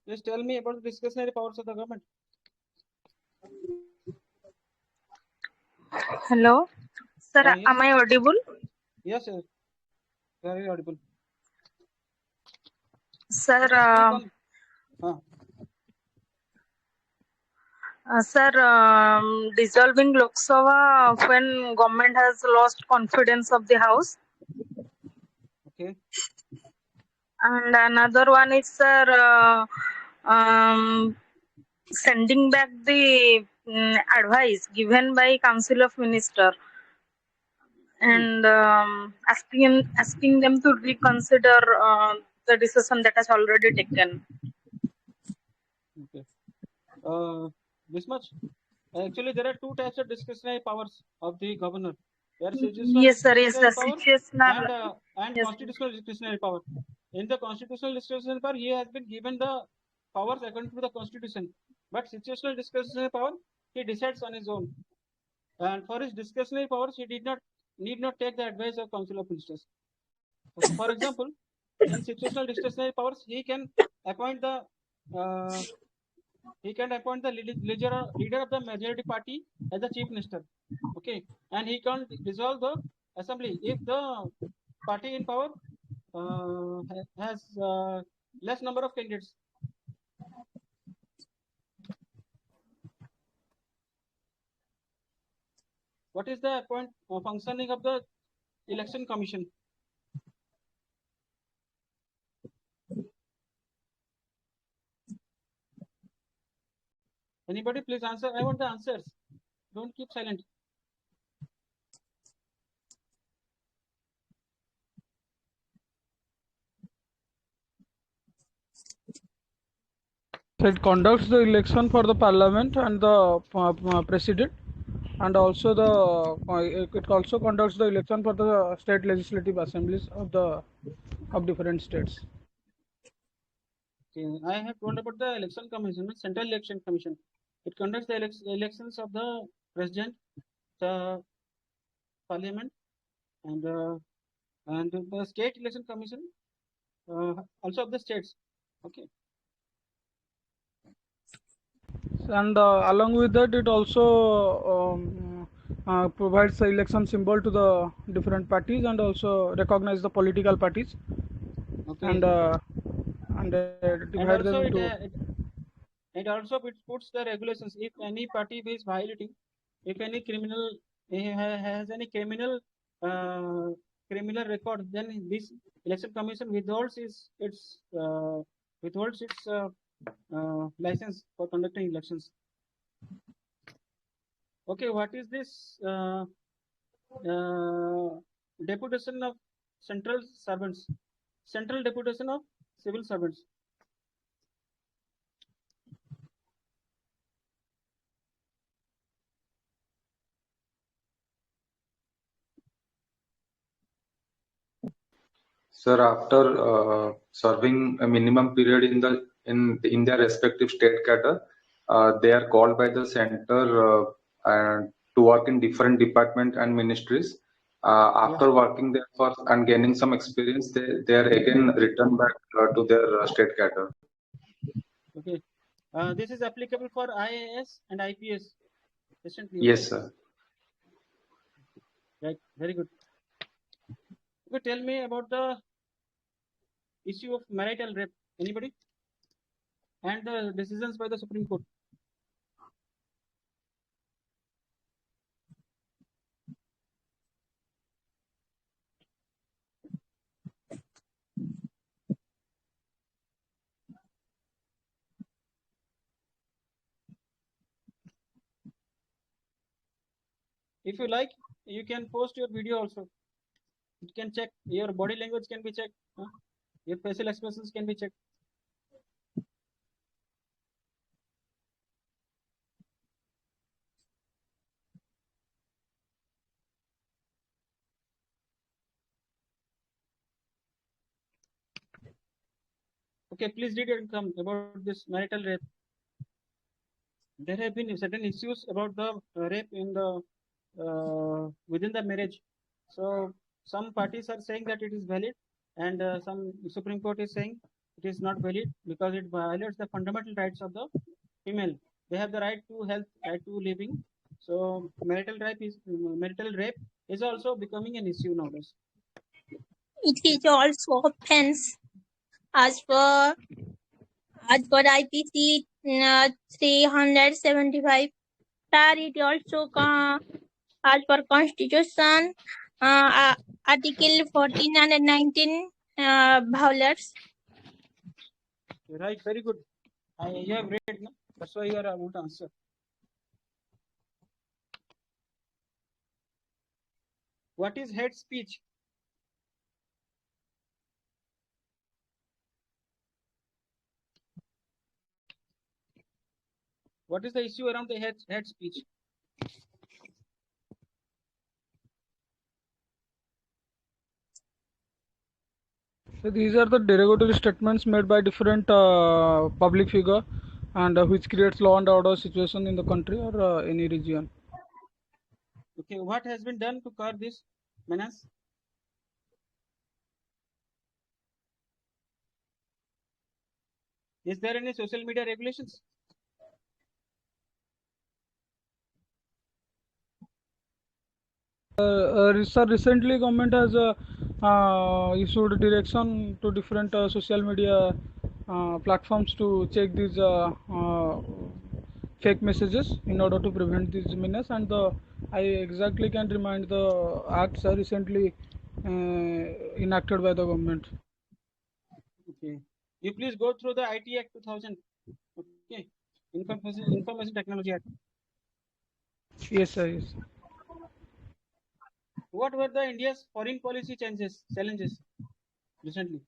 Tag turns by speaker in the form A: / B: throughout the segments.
A: Please tell me about the discretionary powers of the government.
B: Hello, sir.
A: Yes.
B: Am I audible?
A: Yes, sir. Very audible.
B: Sir,
A: Speak on.
B: sir, dissolving Lok Sabha when government has lost confidence of the house.
A: Okay.
B: And another one is, sir, sending back the advice given by Council of Minister and asking them to reconsider the decision that has already taken.
A: Okay. This much. Actually, there are two types of discretionary powers of the governor. There is
B: Yes, sir. Yes, sir.
A: power
B: Situational.
A: and
B: Yes.
A: constitutional discretionary power. In the constitutional discretionary power, he has been given the powers according to the constitution. But situational discretionary power, he decides on his own. And for his discretionary powers, he need not take the advice of Council of Ministers. Okay. For example, in situational discretionary powers, he can appoint the leader of the majority party as the chief minister. Okay, and he can dissolve the assembly if the party in power has less number of candidates. What is the functioning of the election commission? Anybody please answer? I want the answers. Don't keep silent.
C: It conducts the election for the parliament and the president, and also it also conducts the election for the state legislative assemblies of different states.
A: Okay, I have told about the election commission, Central Election Commission. It conducts the elections of the president, the parliament, and the state election commission, also of the states. Okay.
C: And along with that, it also provides the election symbol to the different parties and also recognize the political parties.
A: Okay.
C: And divide them into.
A: It also puts the regulations. If any party is violating, if any criminal has any criminal record, then this election commission withholds its license for conducting elections. Okay, what is this deputation of central servants? Central deputation of civil servants.
D: Sir, after serving a minimum period in their respective state cadre, they are called by the center and to work in different department and ministries. After working there for and gaining some experience, they are again returned back to their state cadre.
A: Okay, this is applicable for IAS and IPS recently.
D: Yes, sir.
A: Right, very good. Okay, tell me about the issue of marital rape. Anybody? And the decisions by the Supreme Court. If you like, you can post your video also. You can check your body language can be checked. Your facial expressions can be checked. Okay, please read your income about this marital rape. There have been certain issues about the rape in the within the marriage. So some parties are saying that it is valid, and some Supreme Court is saying it is not valid because it violates the fundamental rights of the female. They have the right to health, right to living. So marital rape is also becoming an issue nowadays.
E: It is also offense as per IPC 375. It also as per Constitution Article 14 and 19 violates.
A: Right, very good. You have read, no? That's why you are able to answer. What is hate speech? What is the issue around the hate speech?
C: So these are the derogatory statements made by different public figure, and which creates law and order situation in the country or any region.
A: Okay, what has been done to curb this menace? Is there any social media regulations?
C: Sir, recently government has issued direction to different social media platforms to check these fake messages in order to prevent this menace, and I exactly can remind the acts are recently enacted by the government.
A: Okay, you please go through the IT Act 2000. Okay, Information Technology Act.
C: Yes, sir. Yes.
A: What were the India's foreign policy challenges recently?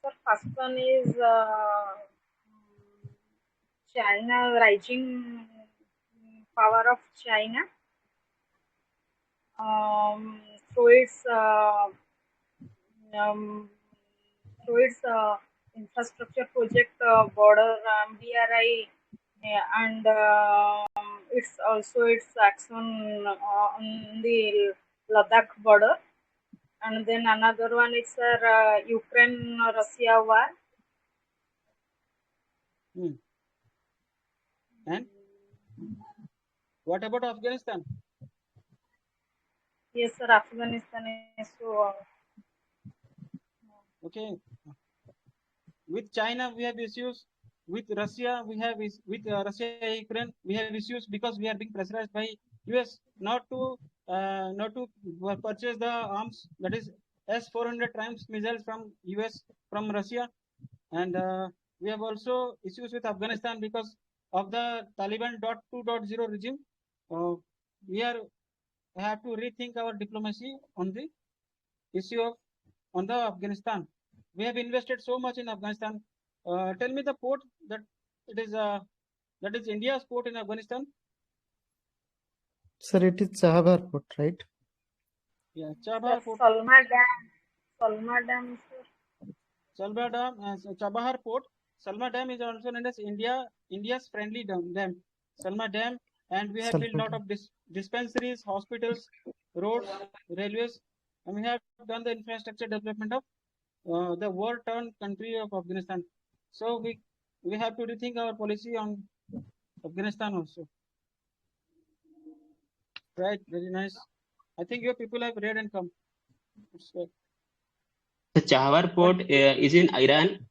B: Sir, first one is China, rising power of China through its infrastructure project, border BRI, and it's also its action on the Ladakh border. And then another one is Ukraine-Russia war.
A: And what about Afghanistan?
B: Yes, sir, Afghanistan is so.
A: Okay. With China, we have issues. With Russia, we have Russia, Ukraine, we have issues because we are being pressurized by US not to purchase the arms, that is S-400 times missiles from US, from Russia, and we have also issues with Afghanistan because of the Taliban 2.0 regime. We have to rethink our diplomacy on the issue of on the Afghanistan. We have invested so much in Afghanistan. Tell me the port that is India's port in Afghanistan.
F: Sir, it is Chabahar Port, right?
A: Yeah, Chabahar Port.
B: Salma Dam, sir.
A: Salma Dam, Chabahar Port. Salma Dam is also known as India's friendly dam. Salma Dam, and we have built a lot of dispensaries, hospitals, roads, railways, and we have done the infrastructure development of the war-torn country of Afghanistan. So we have to rethink our policy on Afghanistan also. Right, very nice. I think your people have read and come.
G: The Chabahar port is in Iran.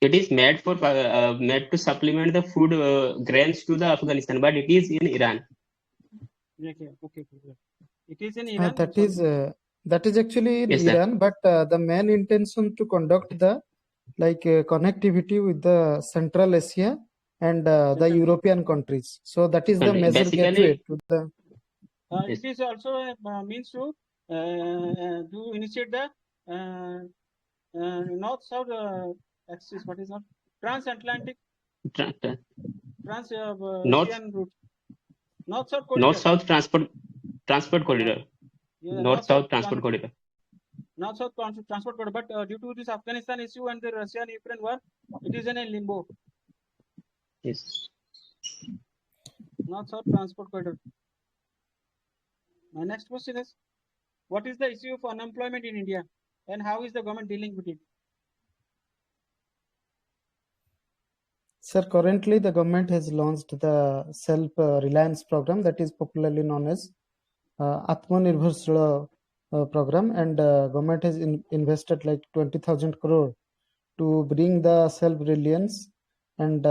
G: It is made to supplement the food grains to the Afghanistan, but it is in Iran.
A: Okay. It is in Iran.
F: That is actually in
G: Yes,
F: Iran,
G: sir.
F: but the main intention to conduct the connectivity with the Central Asia and the European countries. So that is the major gateway to the.
A: It is also means to initiate the north-south axis. What is that? Transatlantic Asian route. North-south corridor.
G: North-south transport corridor.
A: Yeah,
G: North-south transport corridor.
A: North-south transport corridor. But due to this Afghanistan issue and the Russia and Ukraine war, it is in a limbo.
G: Yes.
A: Not South Transport Corridor. My next question is, what is the issue of unemployment in India and how is the government dealing with it?
F: Sir, currently the government has launched the self-reliance program that is popularly known as Atmanirbharshila program, and government has invested like 20,000 crore to bring the self-reliance, and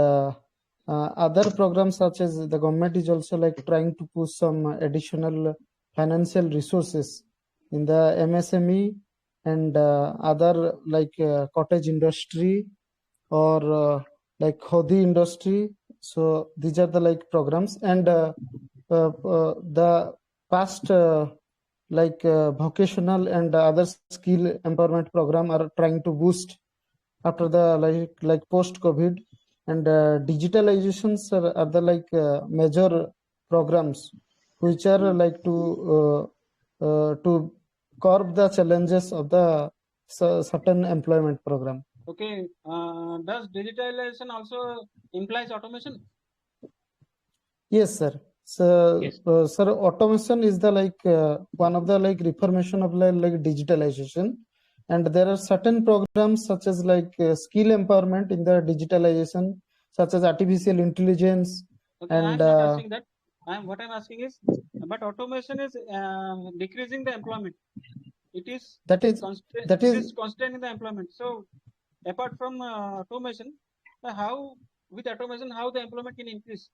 F: other programs such as the government is also like trying to push some additional financial resources in the MSME and other like cottage industry or like khodi industry. So these are the like programs, and the past like vocational and other skill empowerment program are trying to boost after the like post COVID, and digitalizations are the like major programs which are like to curb the challenges of the certain employment program.
A: Okay, does digitalization also implies automation?
F: Yes, sir. So,
G: Yes.
F: sir, automation is the like one of the like reformation of like digitalization, and there are certain programs such as like skill empowerment in the digitalization, such as artificial intelligence,
A: Okay,
F: and
A: I'm not asking that. What I'm asking is, but automation is decreasing the employment. It is
F: that is
A: constraining the employment. So, apart from automation, how with automation how the employment can increase?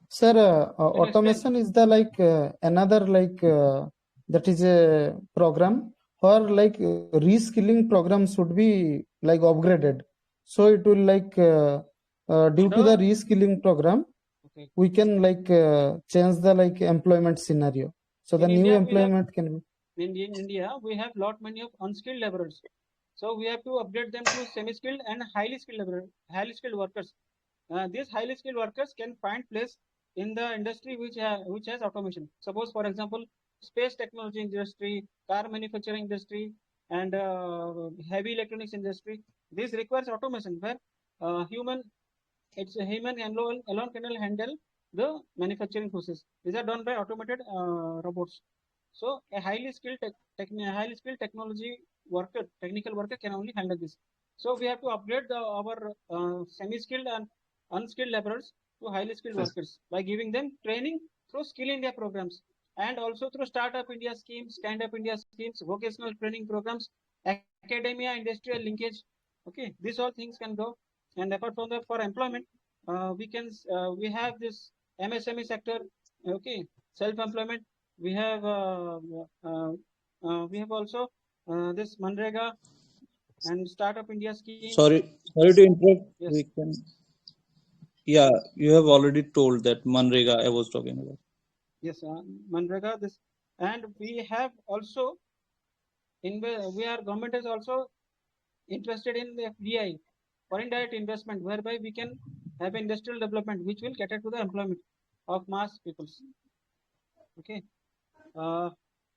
F: Sir,
A: Can you explain?
F: automation is the like another like that is a program where like reskilling program should be like upgraded. So it will like due to the reskilling program,
A: Okay.
F: we can like change the like employment scenario. So the
A: In
F: new
A: India,
F: employment can be.
A: In India, we have lot many of unskilled laborers. So we have to upgrade them to semi-skilled and highly skilled workers. These highly skilled workers can find place in the industry which has automation. Suppose, for example, space technology industry, car manufacturing industry, and heavy electronics industry. This requires automation where human alone cannot handle the manufacturing process. These are done by automated robots. So a highly skilled technical worker can only handle this. So we have to upgrade our semi-skilled and unskilled laborers to highly skilled workers by giving them training through Skill India programs and also through Startup India schemes, Stand Up India schemes, vocational training programs, academia, industrial linkage. Okay, these all things can go. And apart from that, for employment, we have this MSME sector. Okay, self-employment. We have also this Manrega and Startup India scheme.
H: Sorry to interrupt.
A: Yes.
H: We can. Yeah, you have already told that Manrega I was talking about.
A: Yes, Manrega. This, and we have also government is also interested in the FDI, foreign direct investment, whereby we can have industrial development which will cater to the employment of mass peoples. Okay.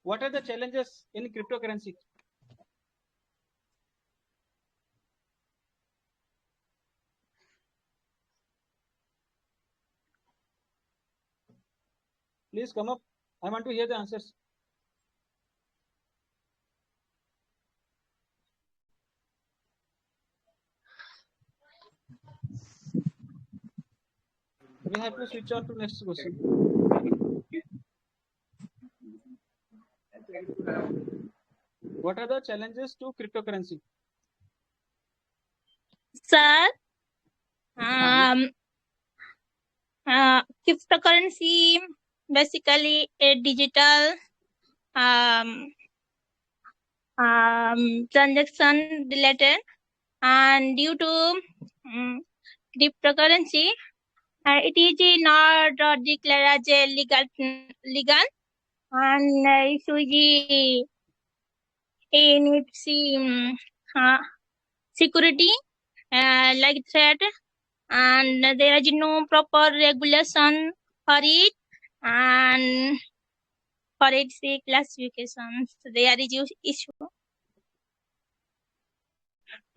A: What are the challenges in cryptocurrency? Please come up. I want to hear the answers. We have to switch on to next question. What are the challenges to cryptocurrency?
E: Sir, cryptocurrency basically a digital transaction related, and due to cryptocurrency, it is not declared as a legal, and it needs security like threat, and there is no proper regulation for it, and for its classification, so there is issue.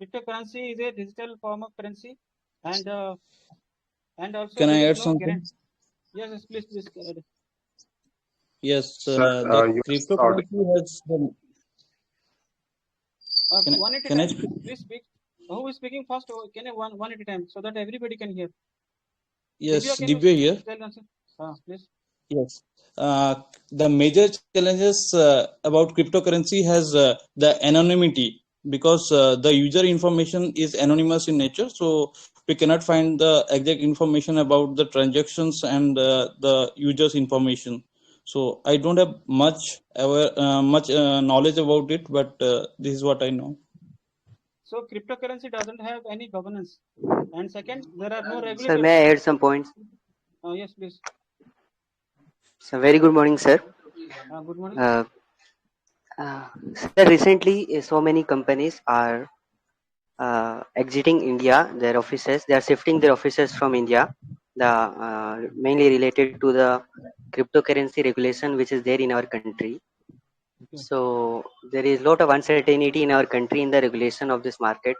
A: Cryptocurrency is a digital form of currency, and and also
H: Can I
A: there
H: add
A: is no
H: something?
A: guarantee. Yes, please. Add.
H: Yes,
D: Sir,
H: the
D: you
H: cryptocurrency has the.
A: One at a
H: Can I
A: time.
H: speak?
A: Please speak. Who is speaking first? Can I one at a time so that everybody can hear?
H: Yes,
A: Can you
H: Divya here.
A: tell us? Please.
H: Yes. The major challenges about cryptocurrency has the anonymity, because the user information is anonymous in nature, so we cannot find the exact information about the transactions and the user's information. So I don't have much knowledge about it, but this is what I know.
A: So cryptocurrency doesn't have any governance, and second, there are no
I: Sir,
A: regulators.
I: may I add some points?
A: Yes, please.
I: So, very good morning, sir.
A: Good morning.
I: Sir, recently so many companies are exiting India, their offices. They are shifting their offices from India. The mainly related to the cryptocurrency regulation, which is there in our country. So there is a lot of uncertainty in our country in the regulation of this market.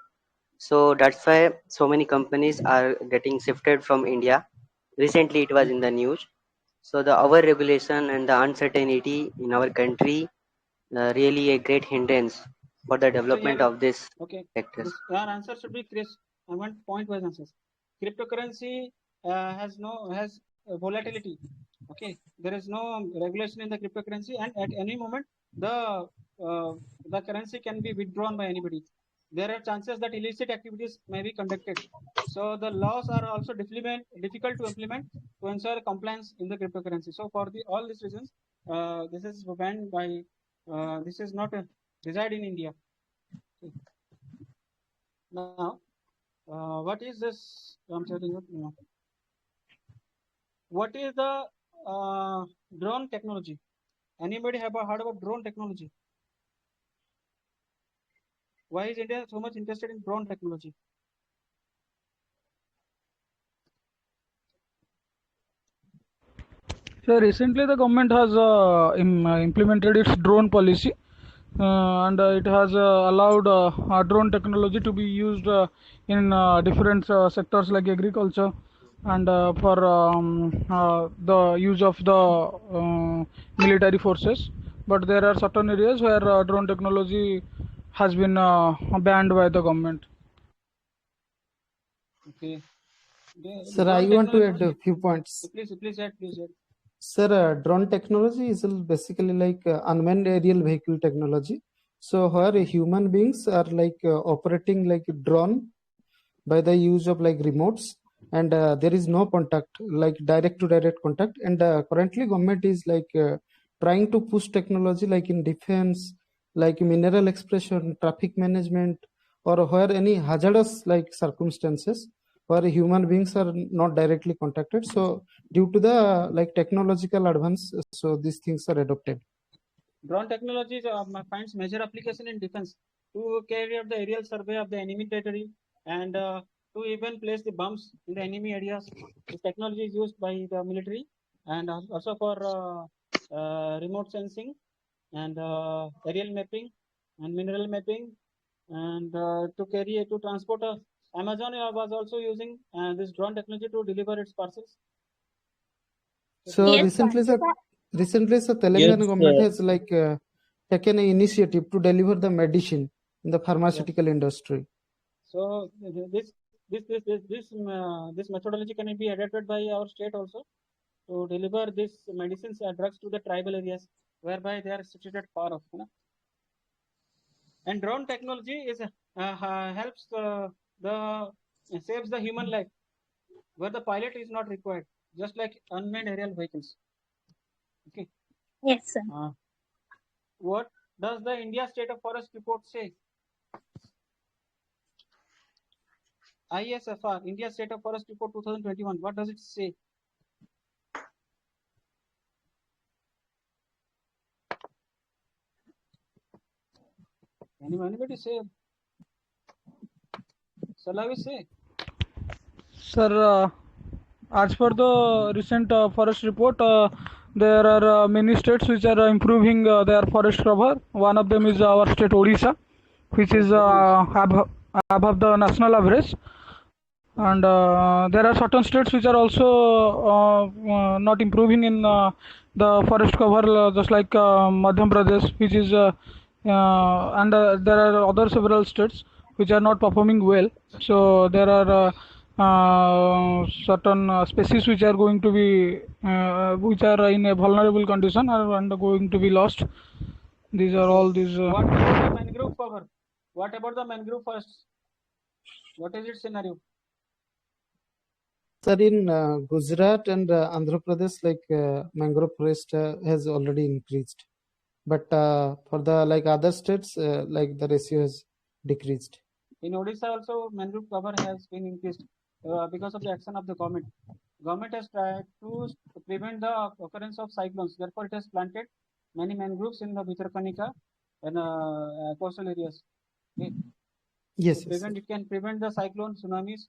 I: So that's why so many companies are getting shifted from India. Recently, it was in the news. So the our regulation and the uncertainty in our country really a great hindrance for the development of this sectors.
A: Your answer should be crisp. I want point-wise answers. Cryptocurrency has volatility. Okay, there is no regulation in the cryptocurrency, and at any moment the currency can be withdrawn by anybody. There are chances that illicit activities may be conducted. So the laws are also difficult to implement to ensure compliance in the cryptocurrency. So for all these reasons, this is banned by. This is not reside in India. Now, what is this? I'm telling you. What is the drone technology? Anybody have heard about drone technology? Why is India so much interested in drone technology?
C: So recently the government has implemented its drone policy, and it has allowed drone technology to be used in different sectors like agriculture, and for the use of the military forces. But there are certain areas where drone technology has been banned by the government.
A: Okay.
F: Sir, I want to add a few points.
A: Please add.
F: Sir, drone technology is basically like unmanned aerial vehicle technology. So where human beings are like operating like drone by the use of like remotes, and there is no contact, like direct to direct contact. And currently government is like trying to push technology like in defense, like mineral exploration, traffic management, or where any hazardous like circumstances where human beings are not directly contacted. So due to the like technological advance, so these things are adopted.
A: Drone technology finds major application in defense to carry out the aerial survey of the enemy territory and to even place the bombs in the enemy areas. This technology is used by the military and also for remote sensing and aerial mapping and mineral mapping, and to transport. Amazon was also using this drone technology to deliver its parcels.
F: So recently, the Telangana government has like taken an initiative to deliver the medicine in the pharmaceutical industry.
A: So this methodology can be adapted by our state also to deliver these medicines and drugs to the tribal areas whereby they are situated far off. And drone technology is helps saves the human life where the pilot is not required, just like unmanned aerial vehicles. Okay.
E: Yes, sir.
A: What does the India State of Forest report say? ISFR, India State of Forest Report 2021. What does it say? Anybody say? Shall I say?
C: Sir, as per the recent forest report, there are many states which are improving their forest cover. One of them is our state Odisha, which is above the national average. And there are certain states which are also not improving in the forest cover, just like Madhya Pradesh, which is and there are other several states which are not performing well. So there are certain species which are going to be which are in a vulnerable condition and going to be lost. These are all these.
A: What about the mangrove cover? What about the mangrove forests? What is its scenario?
F: Sir, in Gujarat and Andhra Pradesh, like mangrove forest has already increased, but for the like other states, like the ratio has decreased.
A: In Odisha also mangrove cover has been increased because of the action of the government. Government has tried to prevent the occurrence of cyclones. Therefore, it has planted many mangroves in the Bhitarkanika and coastal areas. Okay.
F: Yes,
A: To
F: yes,
A: prevent,
F: sir.
A: it can prevent the cyclone, tsunamis.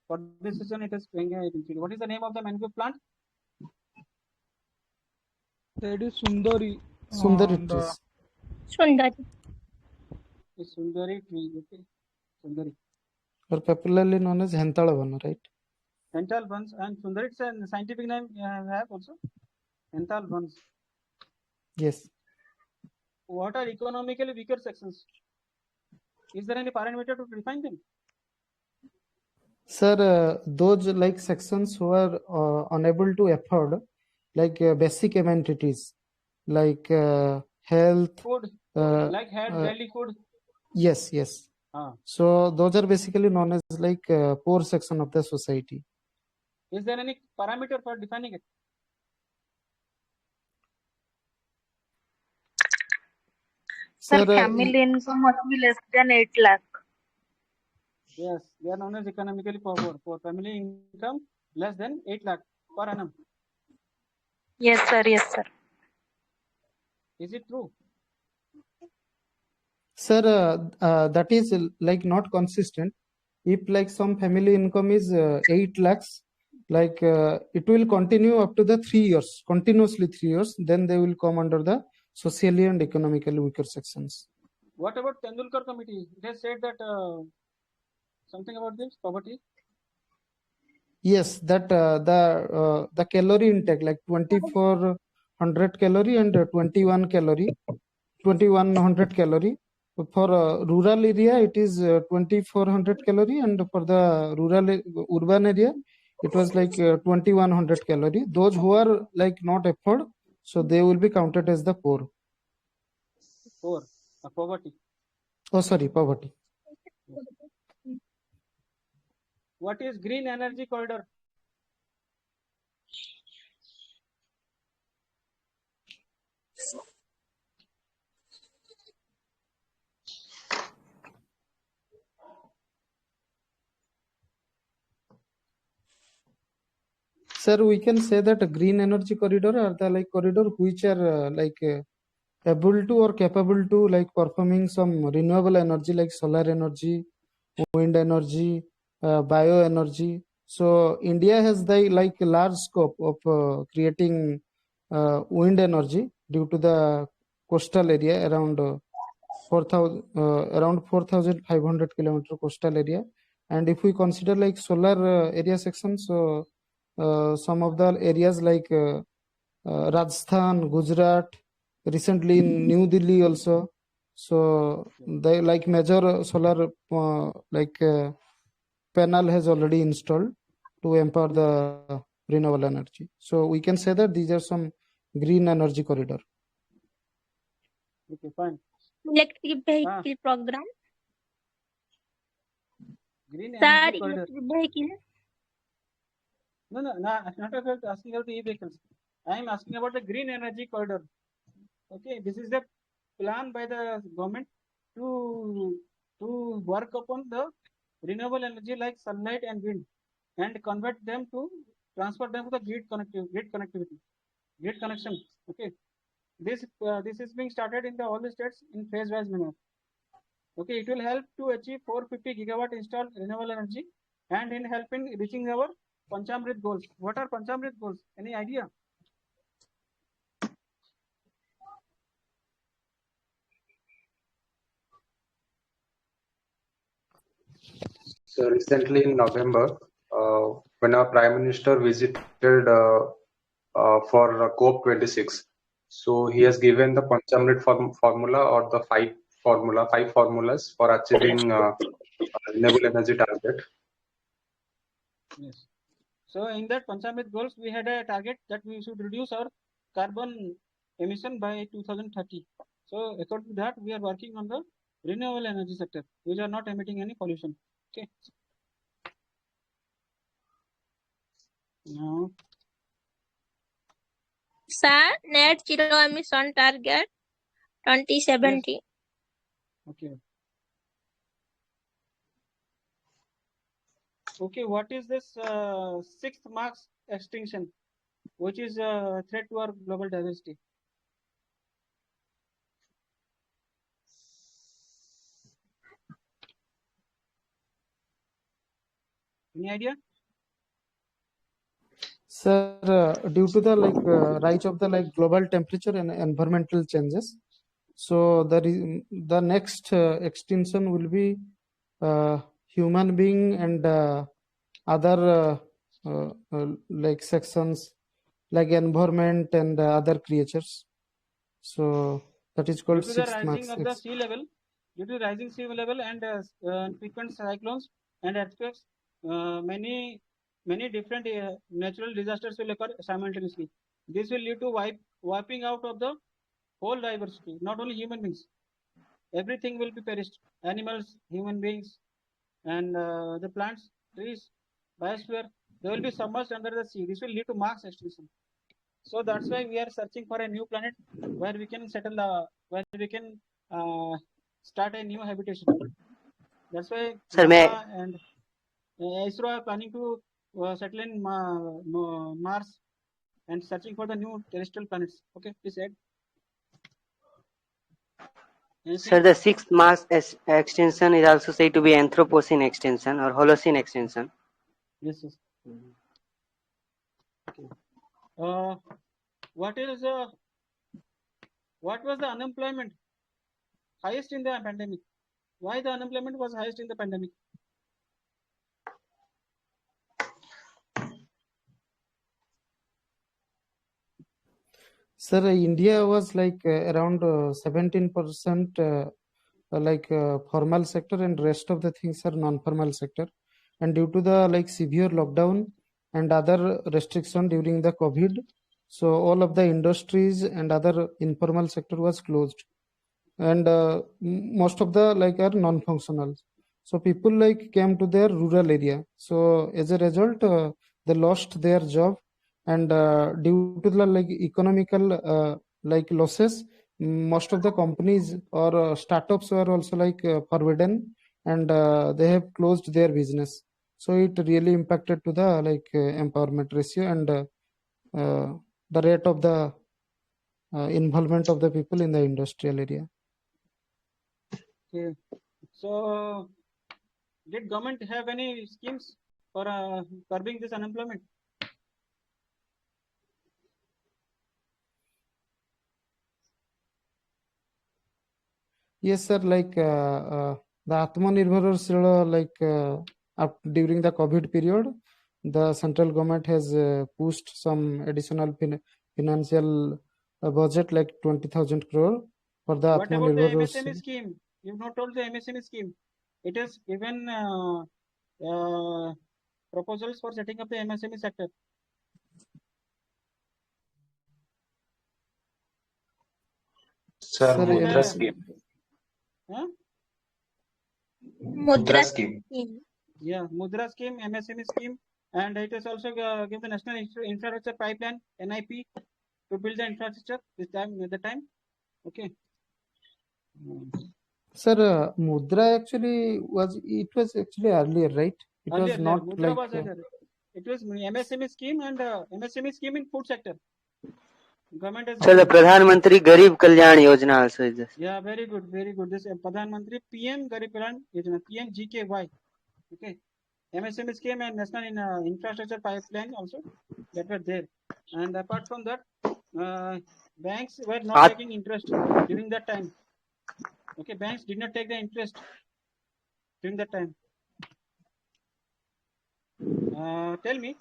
A: For this reason, it is being increased. What is the name of the mangrove plant?
C: That is Sundari.
F: Sundari
C: And,
F: trees.
E: Sundari.
A: It's Sundari tree. Okay. Sundari.
F: Or popularly known as Hentalabana, right?
A: Hental buns and Sundari. It's a scientific name have also. Hental buns.
F: Yes.
A: What are economically weaker sections? Is there any parameter to define them?
F: Sir, those like sections who are unable to afford like basic amenities like health,
A: Food, like had daily food.
F: yes, yes. So those are basically known as like poor section of the society.
A: Is there any parameter for defining it?
B: Sir,
F: Sir,
B: family income must be less than 8 lakh.
A: Yes, they are known as economically poor. For family income less than 8 lakh per annum.
B: Yes, sir. Yes, sir.
A: Is it true?
F: Sir, that is like not consistent. If like some family income is 8 lakhs, like it will continue up to the 3 years, continuously 3 years, then they will come under the socially and economically weaker sections.
A: What about Tendulkar committee? It has said that something about this poverty.
F: Yes, that the calorie intake like 2400 calorie and 2100 calorie. For rural area, it is 2400 calorie, and for the urban area, it was like 2100 calorie. Those who are like not afford, so they will be counted as the poor.
A: Poor, poverty.
F: Oh, sorry, poverty.
A: What is green energy corridor?
F: Sir, we can say that a green energy corridor are the like corridor which are able to or capable to like performing some renewable energy like solar energy, wind energy, bioenergy. So India has the like large scope of creating wind energy due to the coastal area around 4,500 kilometer coastal area. And if we consider like solar area section, so some of the areas like Rajasthan, Gujarat, recently in New Delhi also. So they like major solar panel has already installed to empower the renewable energy. So we can say that these are some green energy corridor.
A: Okay, fine.
E: Electric vehicle program.
A: Green
E: Sir,
A: energy corridor.
E: electric vehicle.
A: No, I'm not about asking about the e-vehicles. I am asking about the green energy corridor. Okay, this is the plan by the government to work upon the renewable energy like sunlight and wind and convert them to transfer them to the grid connection. Okay, this is being started in all the states in phase wise manner. Okay, it will help to achieve 450 gigawatt installed renewable energy and in help in reaching our Panchamrit goals. What are Panchamrit goals? Any idea?
D: So recently in November, when our Prime Minister visited for COP26. So he has given the Panchamrit formula or the five formulas for achieving renewable energy target.
A: Yes. So in that Panchamrit goals, we had a target that we should reduce our carbon emission by 2030. So according to that, we are working on the renewable energy sector, which are not emitting any pollution. Okay. Now,
E: Sir, net zero emission target 2070.
A: yes. Okay. Okay, what is this sixth March extinction, which is a threat to our global diversity? Any idea?
F: Sir, due to the rise of the global temperature and environmental changes, so the next extinction will be human being and other sections like environment and other creatures. So that is called
A: Due to the
F: sixth
A: rising
F: March.
A: of the sea level, due to rising sea level and frequent cyclones and earthquakes, many different natural disasters will occur simultaneously. This will lead to wiping out of the whole diversity, not only human beings. Everything will be perished. Animals, human beings, and the plants, trees, biosphere, they will be submerged under the sea. This will lead to mass extinction. So that's why we are searching for a new planet where we can where we can start a new habitation. That's why
I: Sir,
A: NASA and ISRO are planning to settle in Mars and searching for the new terrestrial planets. Okay, please add.
I: Sir, the sixth mass extinction is also said to be Anthropocene extinction or Holocene extinction.
A: Yes, yes. Okay. What was the unemployment highest in the pandemic? Why the unemployment was highest in the pandemic?
F: Sir, India was around 17% formal sector, and rest of the things are non-formal sector. And due to the severe lockdown and other restriction during the COVID, so all of the industries and other informal sector was closed, and most of the are non-functional. So people came to their rural area. So as a result, they lost their job, and due to the economical losses, most of the companies or startups were also forbidden, and they have closed their business. So it really impacted to the empowerment ratio and the rate of the involvement of the people in the industrial area.
A: Okay. So, did government have any schemes for curbing this unemployment?
F: Yes, sir. The Atmanirbhar during the COVID period, the central government has pushed some additional financial budget 20,000 crore for the
A: What about the
F: Atmanirbhar.
A: MSME scheme? You've not told the MSME scheme. It is given proposals for setting up the MSME sector.
D: Sir,
F: Sir,
D: Mudra scheme.
A: Huh?
E: Mudra
D: scheme.
A: Yeah, Mudra scheme, MSME scheme, and it is also give the National Infrastructure Pipeline (NIP) to build the infrastructure this time at the time. Okay.
F: Sir, Mudra actually was actually earlier, right? It
A: Earlier,
F: was not
A: Mudra was earlier. It was MSME scheme and MSME scheme in food sector. Government has.
I: So the Pradhan Mantri Garib Kalyan Yojana also is this.
A: Yeah, very good, very good. This Pradhan Mantri PM Garib Kalyan Yojana, PMGKY. Okay, MSME scheme and National Infrastructure Pipeline also that were there. And apart from that, banks were not taking interest during that time. Okay, banks did not take the interest during that time. Tell me,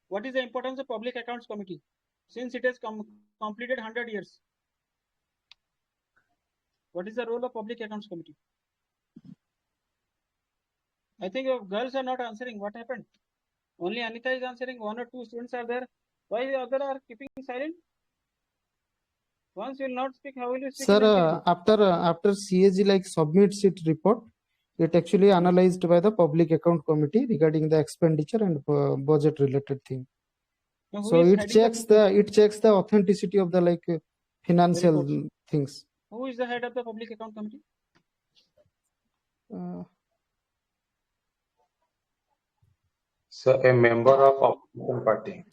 A: what is the importance of Public Accounts Committee since it has completed 100 years? What is the role of Public Accounts Committee? I think your girls are not answering. What happened? Only Anita is answering. 1 or 2 students are there. Why the other are keeping silent? Once you will not speak, how will you speak?
F: Sir, after CAG like submits its report, it actually analyzed by the Public Account Committee regarding the expenditure and budget related thing.
A: Now,
F: So it checks the authenticity of the like financial things.
A: Who is the head of the Public Account Committee?
D: So a member of opposition party.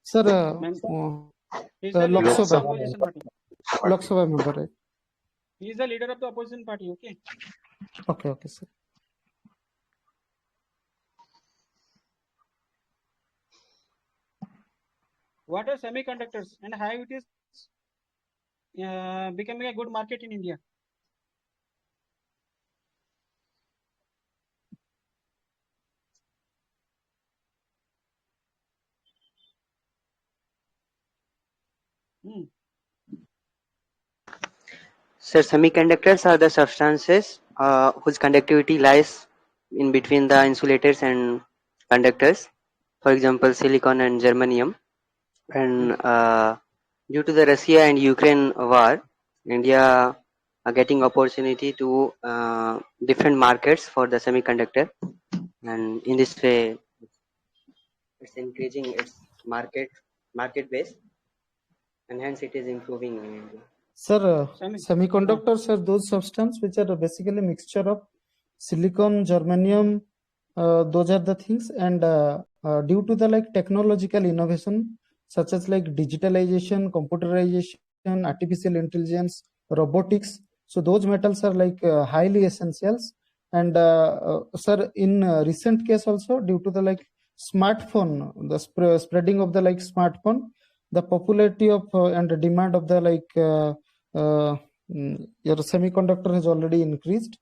F: Sir,
A: He is the leader of the opposition party.
F: Lok Sabha member, right?
A: He is the leader of the opposition party. Okay.
F: Okay, sir.
A: What are semiconductors and how it is becoming a good market in India?
I: So semiconductors are the substances whose conductivity lies in between the insulators and conductors. For example, silicon and germanium. And due to the Russia and Ukraine war, India are getting opportunity to different markets for the semiconductor, and in this way, it's increasing its market base, and hence it is improving in India.
F: Sir, semiconductors are those substances which are basically mixture of silicon, germanium. Those are the things, and due to the like technological innovation such as like digitalization, computerization, artificial intelligence, robotics, so those metals are like highly essentials. And sir, in recent case also, due to the like smartphone, the spreading of the like smartphone, the popularity of and the demand of the like your semiconductor has already increased.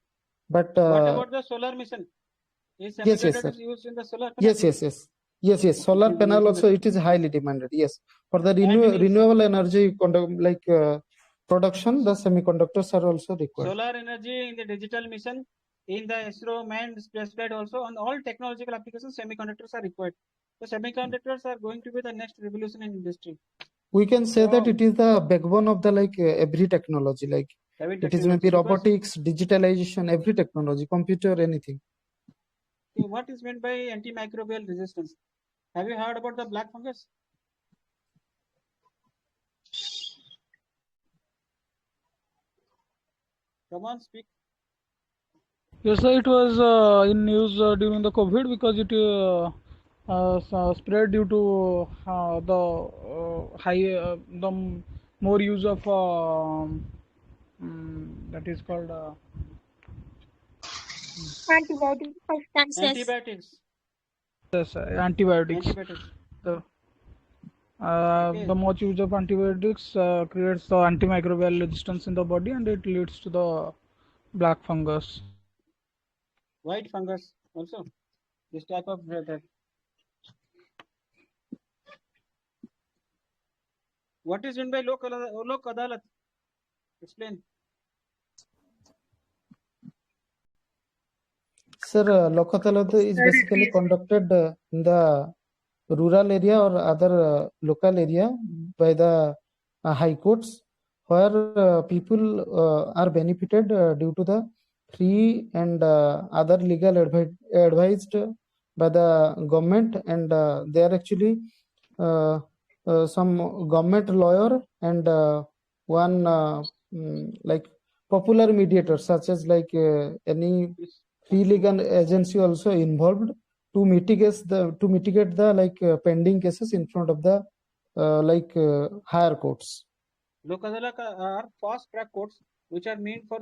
F: But
A: what about the solar mission? Is semiconductors used in the solar panel?
F: Yes. Solar panel also it is highly demanded. Yes, for the renewable energy production, the semiconductors are also required.
A: Solar energy in the digital mission, in the ISRO manned spaceflight also, on all technological applications, semiconductors are required. So semiconductors are going to be the next revolution in industry.
F: We can say that it is the backbone of the like every technology, like it is maybe robotics, digitalization, every technology, computer, anything.
A: What is meant by antimicrobial resistance? Have you heard about the black fungus? Come on, speak.
C: Yes, sir, it was in news during the COVID because it spread due to the more use of that is called
A: antibiotics.
C: Yes, antibiotics. The much use of antibiotics creates the antimicrobial resistance in the body, and it leads to the black fungus.
A: White fungus also. This type of drug. What is meant by Lok Adalat? Explain.
F: Sir, Lok Adalat is basically conducted in the rural area or other local area by the high courts, where people are benefited due to the free and other legal advised by the government, and they are actually some government lawyer and one like popular mediator, such as like any free legal agency also involved to mitigate the like pending cases in front of the higher courts.
A: Lok Adalat are fast track courts which are meant for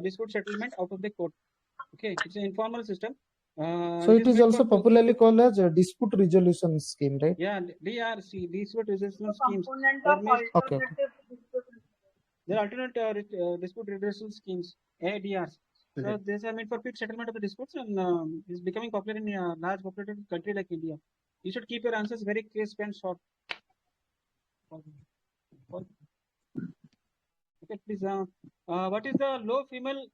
A: dispute settlement out of the court. Okay, it's an informal system.
F: So it is also popularly called as a dispute resolution scheme, right?
A: Yeah, DRC, dispute resolution schemes. There are alternate dispute resolution schemes, ADRs. So these are meant for quick settlement of the disputes and is becoming popular in a large populated country like India. You should keep your answers very crisp and short. Okay, please. What is the low female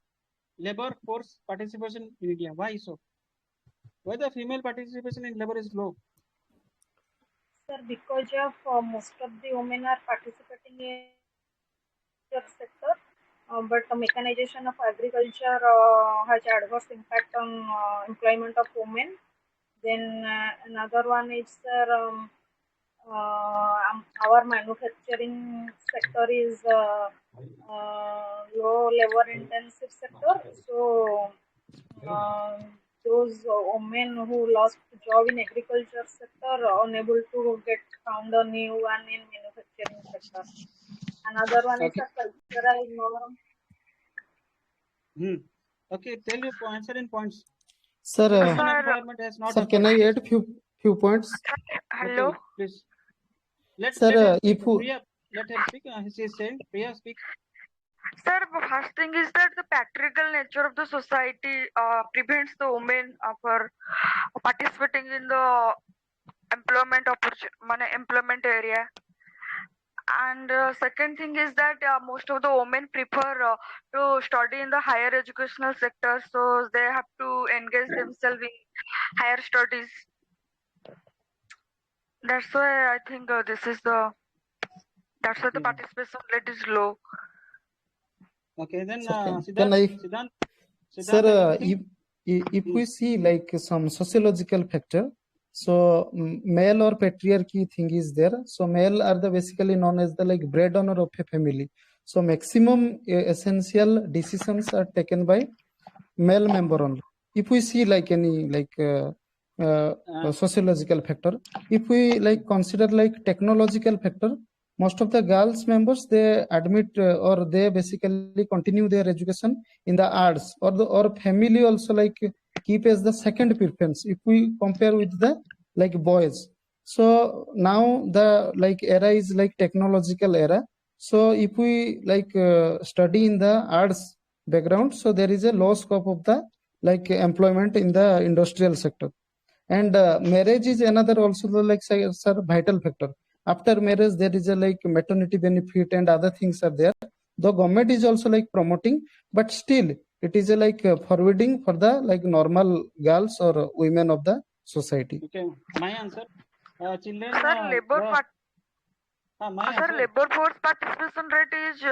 A: labor force participation in India? Why so? Why the female participation in labor is low?
B: Sir, because of most of the women are participating in the sector, but the mechanization of agriculture has adverse impact on employment of women. Then another one is our manufacturing sector is low labor intensive sector. So those women who lost job in agriculture sector are unable to get found a new one in manufacturing sector. Another one is a cultural norm.
A: Okay, tell you answer in points.
F: Sir,
A: Environment has not
F: sir, can I add few points?
J: Hello.
A: Okay, please. Let
F: Sir,
A: her speak.
F: if you-
A: Priya, let her speak. She is saying, Priya, speak.
J: Sir, the first thing is that the patriarchal nature of the society prevents the women for participating in the employment area. And second thing is that most of the women prefer to study in the higher educational sector, so they have to engage themselves in higher studies. That's why I think that's why the participation rate is low.
A: Okay, then
F: Sir,
A: Siddhant.
F: Sir, if we see like some sociological factor, so male or patriarchy thing is there. So male are the basically known as the like breadwinner of a family. So maximum essential decisions are taken by male member only. If we see like any like sociological factor, if we like consider like technological factor, most of the girls members they admit or they basically continue their education in the arts or family also like keep as the second preference if we compare with the like boys. So now the like era is like technological era. So if we like study in the arts background, so there is a low scope of the like employment in the industrial sector. And marriage is another also the like sir vital factor. After marriage there is a like maternity benefit and other things are there. The government is also like promoting, but still it is a like forwarding for the like normal girls or women of the society.
A: Okay, my answer. Children.
J: Sir, labor force participation rate is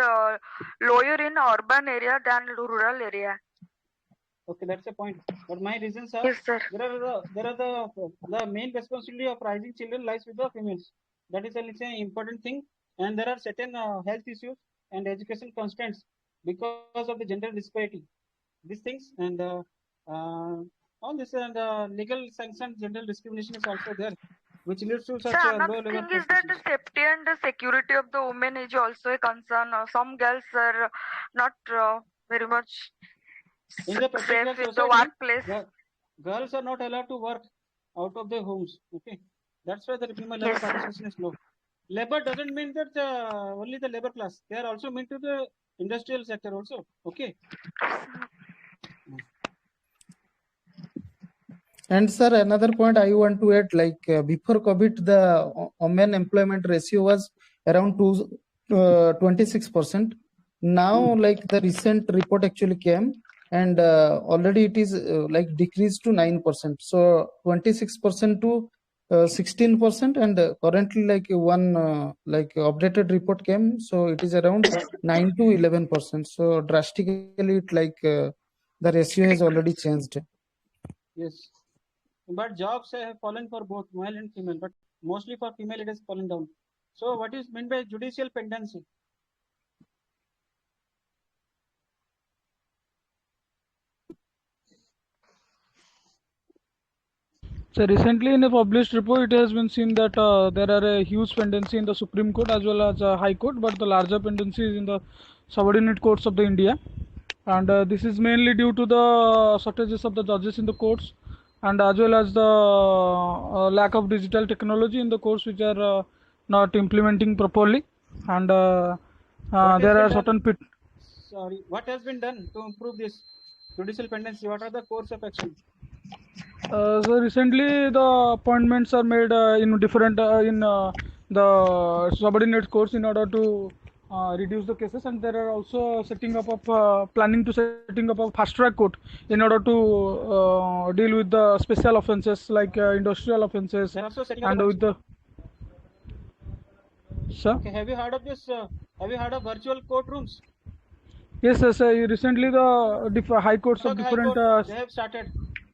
J: lower in urban area than rural area.
A: Okay, that's a point. But my reasons are
J: yes, sir.
A: The main responsibility of raising children lies with the females. That is an important thing, and there are certain health issues and education constraints because of the gender disparity. These things and all this and legal sanctioned gender discrimination is also there, which leads to such a low level.
J: Another thing is that the safety and the security of the women is also a concern. Some girls are not very much
A: in the
J: safe in the workplace.
A: Girls are not allowed to work out of their homes. Okay, that's why the female labor participation is low. Labor doesn't mean that only the labor class. They are also meant to the industrial sector also. Okay.
F: And sir, another point I want to add, like before COVID, the women employment ratio was around 26%. Now, like the recent report actually came, and already it is like decreased to 9%. So 26% to 16%, and currently like one like updated report came, so it is around 9 to 11%. So drastically, it like the ratio has already changed.
A: Yes. But jobs have fallen for both male and female, but mostly for female it has fallen down. So what is meant by judicial pendency?
C: So recently in a published report, it has been seen that there are a huge pendency in the Supreme Court as well as High Court, but the larger pendency is in the subordinate courts of the India. And this is mainly due to the shortages of the judges in the courts, and as well as the lack of digital technology in the courts which are not implementing properly. And there are certain
A: Sorry, what has been done to improve this? Judicial pendency. What are the course of action?
C: So recently the appointments are made in different in the subordinate courts in order to reduce the cases, and there are also setting up of planning to setting up a fast track court in order to deal with the special offences like industrial offences
A: They're also setting up
C: and
A: a
C: with the sir.
A: Okay, have you heard of this? Have you heard of virtual courtrooms?
C: Yes, yes. Recently the high courts of
A: Cuttack High
C: different
A: Court, they have started.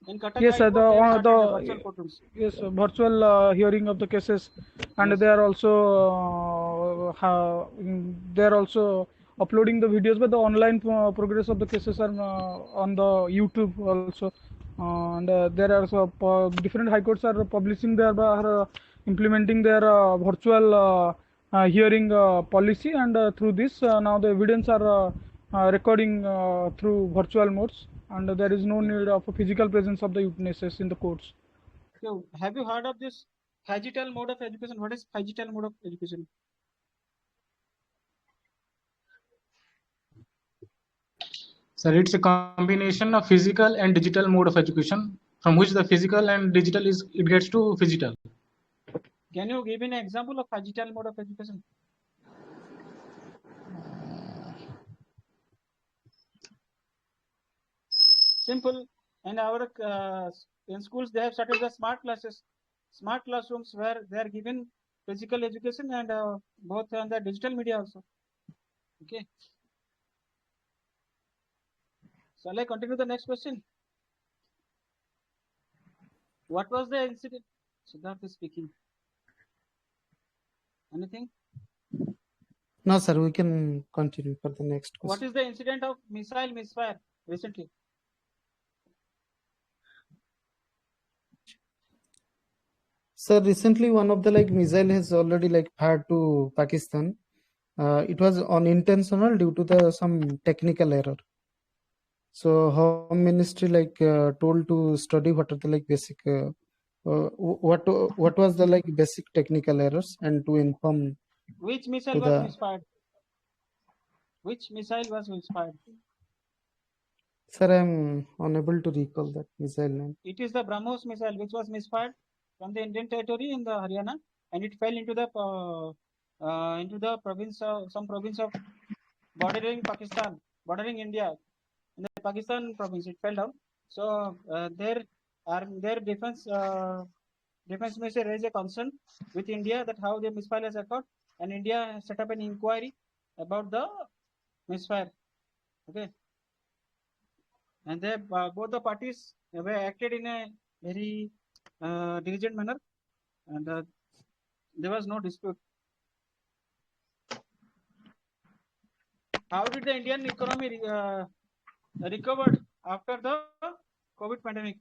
A: In Cuttack
C: yes,
A: High
C: sir.
A: Court, they have started the virtual courtrooms.
C: Yes, virtual hearing of the cases, and
A: Yes.
C: they are also they are also uploading the videos, but the online progress of the cases are on the YouTube also, and there are so different high courts are publishing their implementing their virtual hearing policy, and through this now the evidence are recording through virtual modes, and there is no need of a physical presence of the witnesses in the courts.
A: So, have you heard of this digital mode of education? What is digital mode of education?
K: Sir, it's a combination of physical and digital mode of education, from which the physical and digital it gets to physical.
A: Can you give me an example of digital mode of education? Simple. In our in schools, they have started the smart classes, smart classrooms where they are given physical education and both on the digital media also. Okay. Shall I continue the next question? What was the incident? Siddharth is speaking. Anything?
F: No, sir, we can continue for the next question.
A: What is the incident of missile misfire recently?
F: Sir, recently one of the missile has already fired to Pakistan. It was unintentional due to some technical error. So Home Ministry told to study what are the basic what was the basic technical errors and to inform.
A: Which missile was misfired? Which missile was misfired?
F: Sir, I am unable to recall that missile name.
A: It is the BrahMos missile which was misfired from the Indian territory in the Haryana, and it fell into the province of some province of bordering Pakistan, bordering India, in the Pakistan province. It fell down. So their defense ministry raised a concern with India that how the misfire has occurred, and India set up an inquiry about the misfire. Okay, and they both the parties were acted in a very diligent manner, and there was no dispute. How did the Indian economy recovered after the COVID pandemic?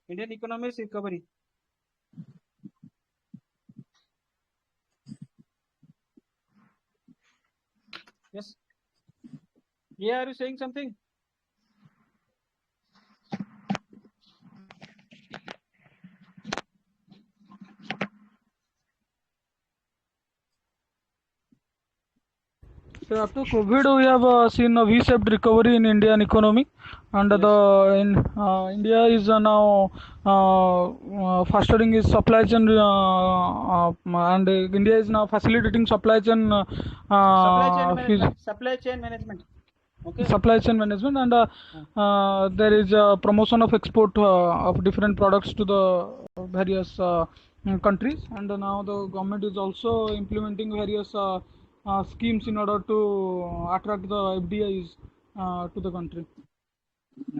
A: Indian economy's recovery. Yes. Yeah, are you saying something?
C: So after COVID, we have seen a V-shaped recovery in Indian economy, and India is now fostering its supply chain, and India is now facilitating supply chain.
A: Supply chain management. Okay.
C: Supply chain management, and there is a promotion of export of different products to the various countries, and now the government is also implementing various schemes in order to attract the FDIs to the country.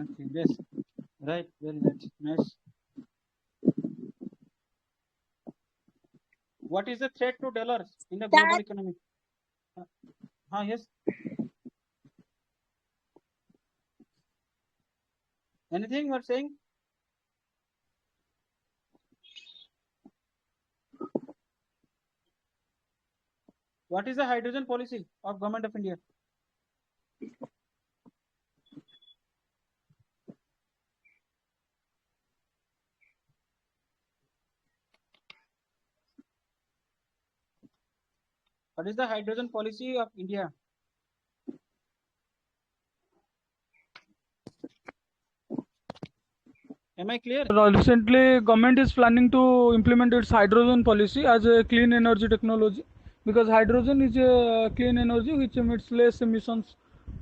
A: Okay. Yes. Right. Very right. Nice. What is the threat to dollars in the global economy? Yes. Anything you are saying? What is the hydrogen policy of Government of India? What is the hydrogen policy of India? Am I clear?
C: Recently, government is planning to implement its hydrogen policy as a clean energy technology, because hydrogen is a clean energy which emits less emissions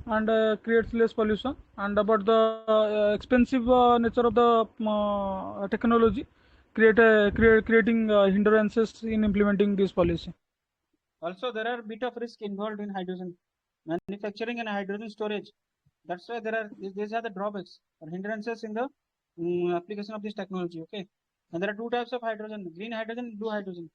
C: and creates less pollution. And about the expensive nature of the technology, creating hindrances in implementing this policy.
A: Also, there are a bit of risk involved in hydrogen manufacturing and hydrogen storage. That's why these are the drawbacks or hindrances in the application of this technology. Okay, and there are two types of hydrogen: green hydrogen and blue hydrogen.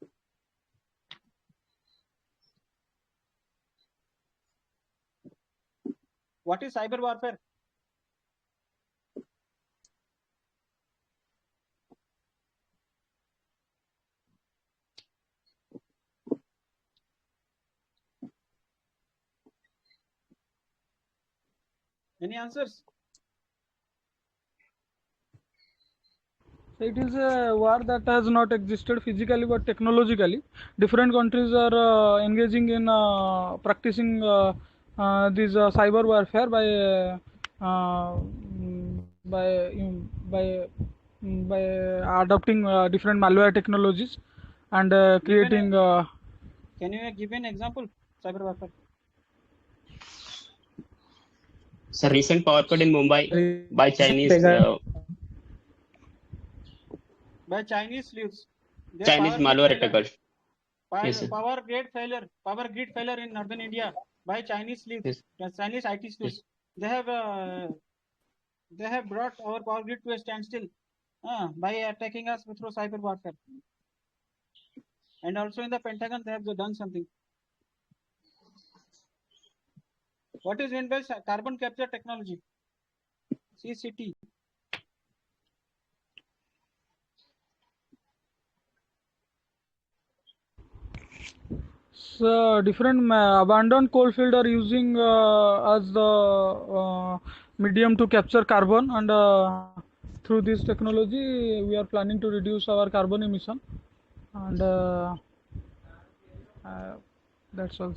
A: What is cyber warfare? Any answers?
C: So it is a war that has not existed physically but technologically. Different countries are engaging in practicing this cyber warfare by adopting different malware technologies and creating.
A: Can you give an example? Cyber warfare.
G: So recent power cut in Mumbai by Chinese
A: sleuths.
G: Chinese malware attackers. Yes,
A: Power grid failure in northern India by Chinese sleuths.
G: Yes.
A: Chinese IT sleuths.
G: Yes.
A: They have brought our power grid to a standstill by attacking us through cyber warfare. And also in the Pentagon, they have done something. What is meant by carbon capture technology? CCT.
C: So different abandoned coal field are using as the medium to capture carbon, and through this technology we are planning to reduce our carbon emission, and that's all.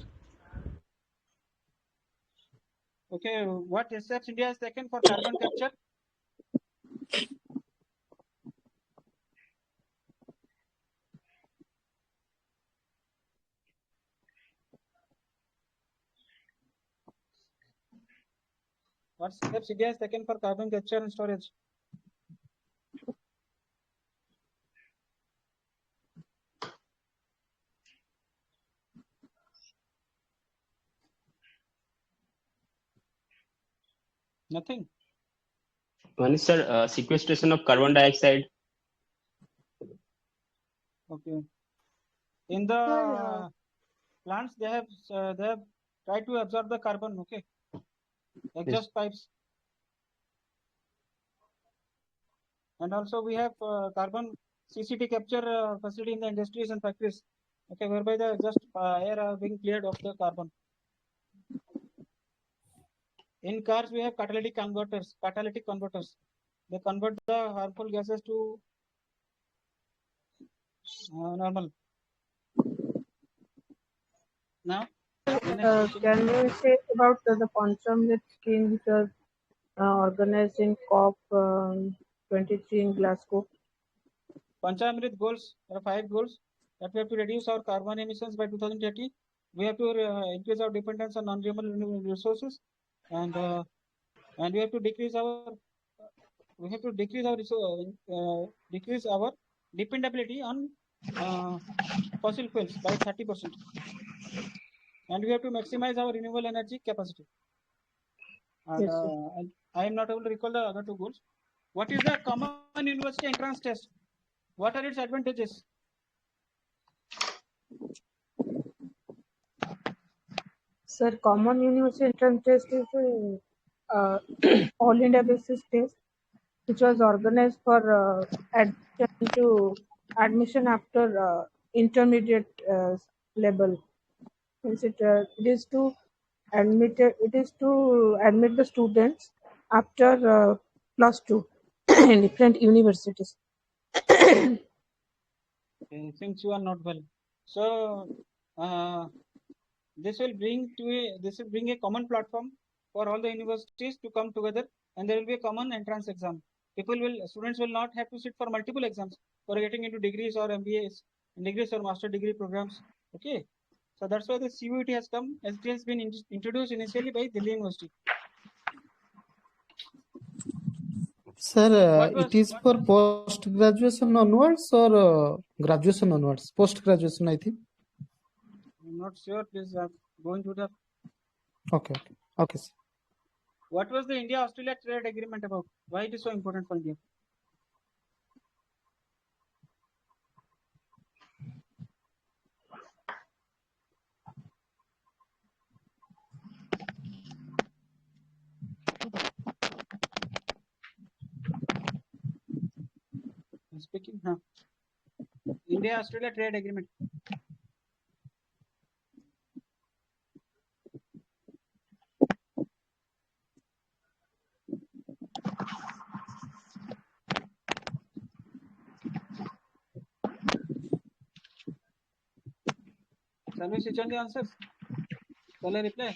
A: Okay, what steps India has taken for carbon capture? What steps India has taken for carbon capture and storage? Nothing.
G: One is sequestration of carbon dioxide.
A: Okay. In the plants, they have tried to absorb the carbon. Okay. Exhaust pipes. And also we have carbon CCT capture facility in the industries and factories. Okay, whereby the just air are being cleared of the carbon. In cars, we have catalytic converters. They convert the harmful gases to normal. Now,
L: can you say about the Panchamrit scheme which was organized in COP 23 in Glasgow?
A: Panchamrit goals, there are 5 goals that we have to reduce our carbon emissions by 2030. We have to increase our dependence on non-renewable resources, and we have to decrease our dependability on fossil fuels by 30%, and we have to maximize our renewable energy capacity. And,
L: Yes,
A: and I am not able to recall the other 2 goals. What is the common university entrance test? What are its advantages?
L: Sir, common university entrance test is a all India basis test which was organized for admission after intermediate level. It is to admit the students after +2 in different universities.
A: Since you are not well, so this will bring a common platform for all the universities to come together, and there will be a common entrance exam. students will not have to sit for multiple exams for getting into degrees or MBAs, degrees or master degree programs. Okay, so that's why the CUET has come, as it has been introduced initially by Delhi University.
F: Sir, it is for post graduation onwards or graduation onwards? Post graduation, I think.
A: I'm not sure. Please go into the.
F: Okay, sir.
A: What was the India-Australia trade agreement about? Why it is so important for India? I'm speaking now. India-Australia trade agreement. Shall we switch on the answers? Shall I reply?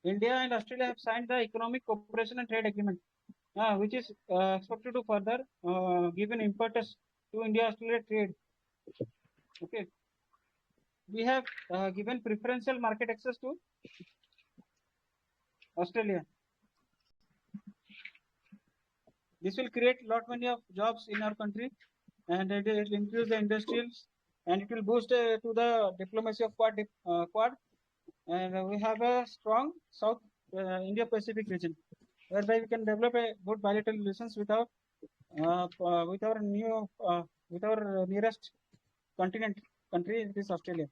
A: India and Australia have signed the Economic Cooperation and Trade Agreement, which is expected to further give an impetus to India-Australia trade. Okay. We have given preferential market access to Australia. This will create a lot many of jobs in our country, and it will increase the industrials, and it will boost to the diplomacy of Quad. And we have a strong South Indo-Pacific region, whereby we can develop a good bilateral relations with our nearest country, it is Australia.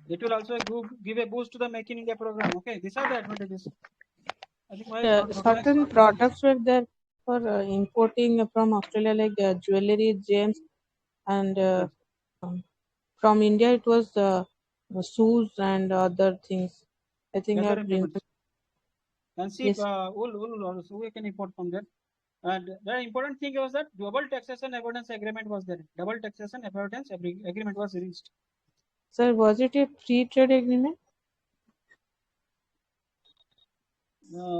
A: It will also give a boost to the Make in India program. Okay, these are the advantages. I think
L: certain products were there for importing from Australia, like jewelry, gems, and from India it was shoes and other things. I think
A: Leather
L: I've been.
A: And see,
L: Yes.
A: wool also we can import from there. And the important thing was that Global Taxation Avoidance Agreement was there. Double Taxation Avoidance Agreement was reached.
L: Sir, was it a free trade agreement?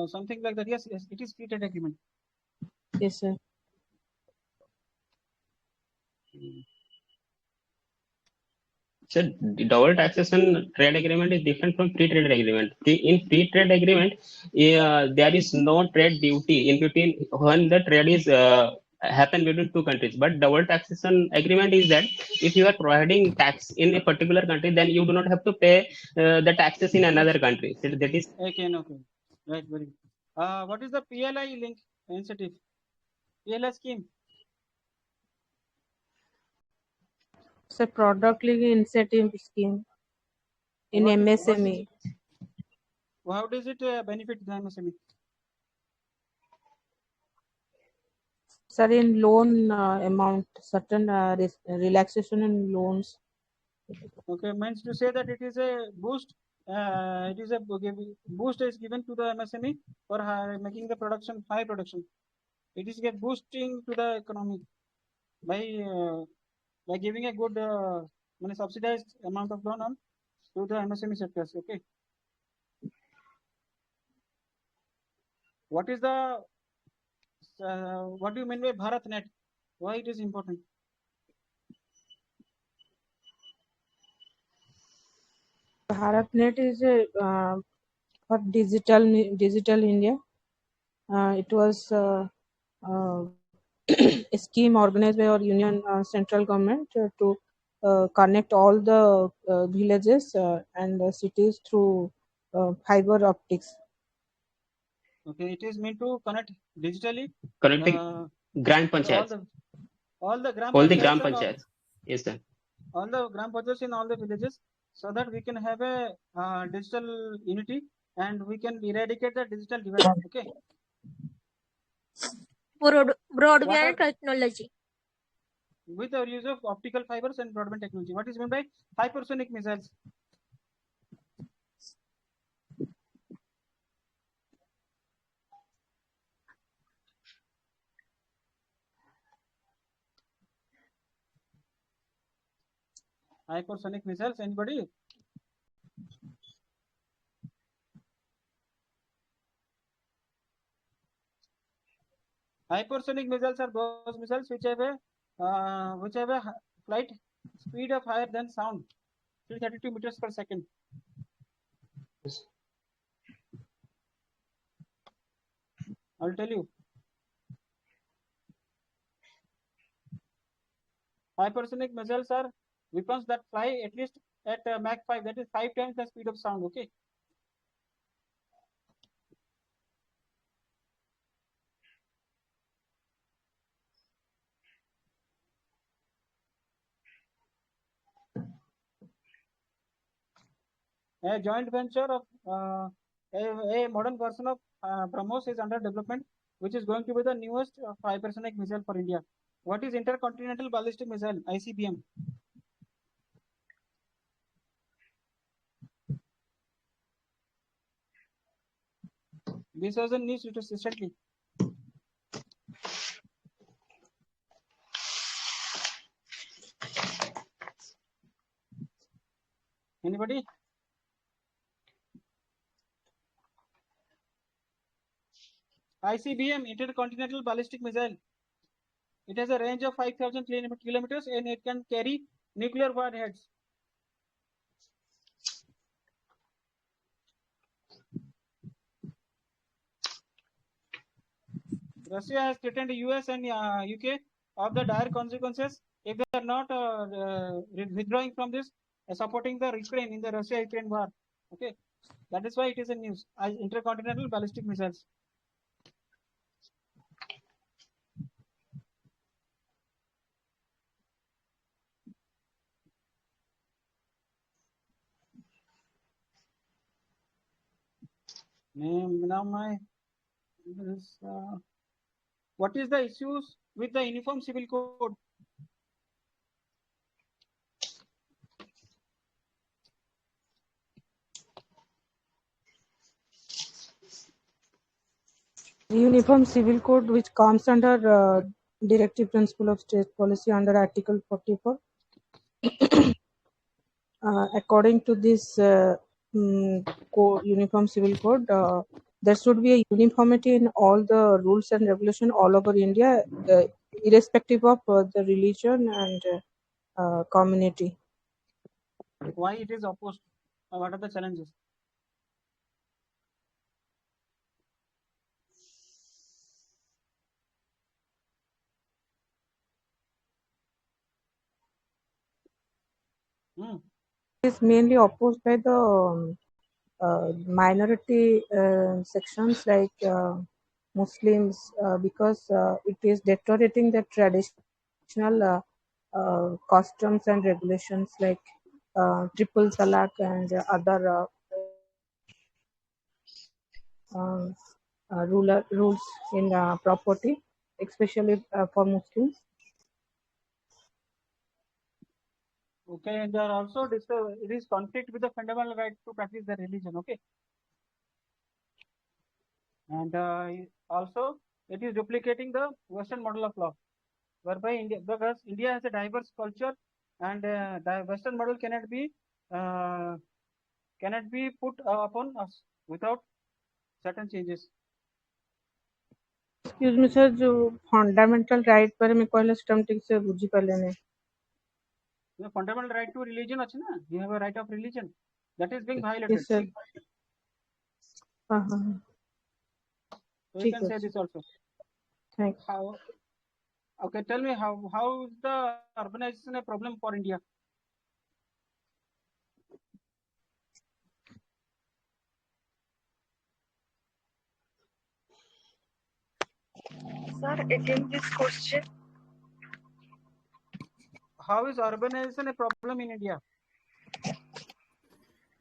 A: Something like that. Yes, it is free trade agreement.
L: Yes, sir.
G: So the double taxation trade agreement is different from free trade agreement. In free trade agreement, there is no trade duty in between when the trade is happen between two countries. But double taxation agreement is that if you are providing tax in a particular country, then you do not have to pay the taxes in another country. So that is
A: okay. Right, very good. What is the PLI link incentive? PLI scheme.
L: It's a product link incentive scheme in MSME.
A: How does it benefit the MSME?
L: Sir, in loan amount, certain relaxation in loans.
A: Okay, means to say that it is a boost. It is a boost is given to the MSME for making the production high production. It is get boosting to the economy by giving a good subsidized amount of loan on to the MSME sectors. Okay. What is the what do you mean by BharatNet? Why it is important?
L: BharatNet is for digital India. It was a scheme organized by our Union Central Govt to connect all the villages and cities through fiber optics.
A: Okay, it is meant to connect digitally.
G: Connect the Gram Panchayats.
A: All the Gram
G: Panchayats. Yes, sir.
A: All the Gram Panchayats in all the villages, so that we can have a digital unity and we can eradicate the digital divide. Okay.
E: Broadband technology.
A: With our use of optical fibers and broadband technology. What is meant by hypersonic missiles? Hypersonic missiles, anybody? Hypersonic missiles are those missiles which have a flight speed of higher than sound, 332 meters per second. I'll tell you. Hypersonic missiles are weapons that fly at least at Mach 5, that is 5 times the speed of sound. Okay. A joint venture of a modern version of BrahMos is under development, which is going to be the newest hypersonic missile for India. What is intercontinental ballistic missile, ICBM? This was a news recently. Anybody? ICBM, intercontinental ballistic missile. It has a range of 5,000 kilometers and it can carry nuclear warheads. Russia has threatened the US and UK of the dire consequences if they are not withdrawing from this, supporting the Ukraine in the Russia-Ukraine war. Okay, that is why it is in news. Intercontinental ballistic missiles. What is the issues with the Uniform Civil Code?
L: Uniform Civil Code, which comes under Directive Principle of State Policy under Article 44. According to this Uniform Civil Code, there should be a uniformity in all the rules and regulation all over India, irrespective of the religion and community.
A: Why it is opposed? What are the challenges?
L: It is mainly opposed by the minority sections like Muslims because it is deteriorating the traditional customs and regulations like triple talaq and other rules in property, especially for Muslims.
A: Okay, and there are also it is conflict with the fundamental right to practice the religion. Okay, and also it is duplicating the Western model of law, whereby because India has a diverse culture, and the Western model cannot be put upon us without certain changes.
L: Excuse me, sir, जो fundamental right पर मैं कहले स्टम ठीक से बुझी पाले नहीं.
A: The fundamental right to religion अछि ना, you have a right of religion that is being violated.
L: Yes, sir.
A: So you can say this also.
L: Thanks.
A: How? Okay, tell me how is the urbanization a problem for India?
J: Sir, again this question.
A: How is urbanization a problem in India?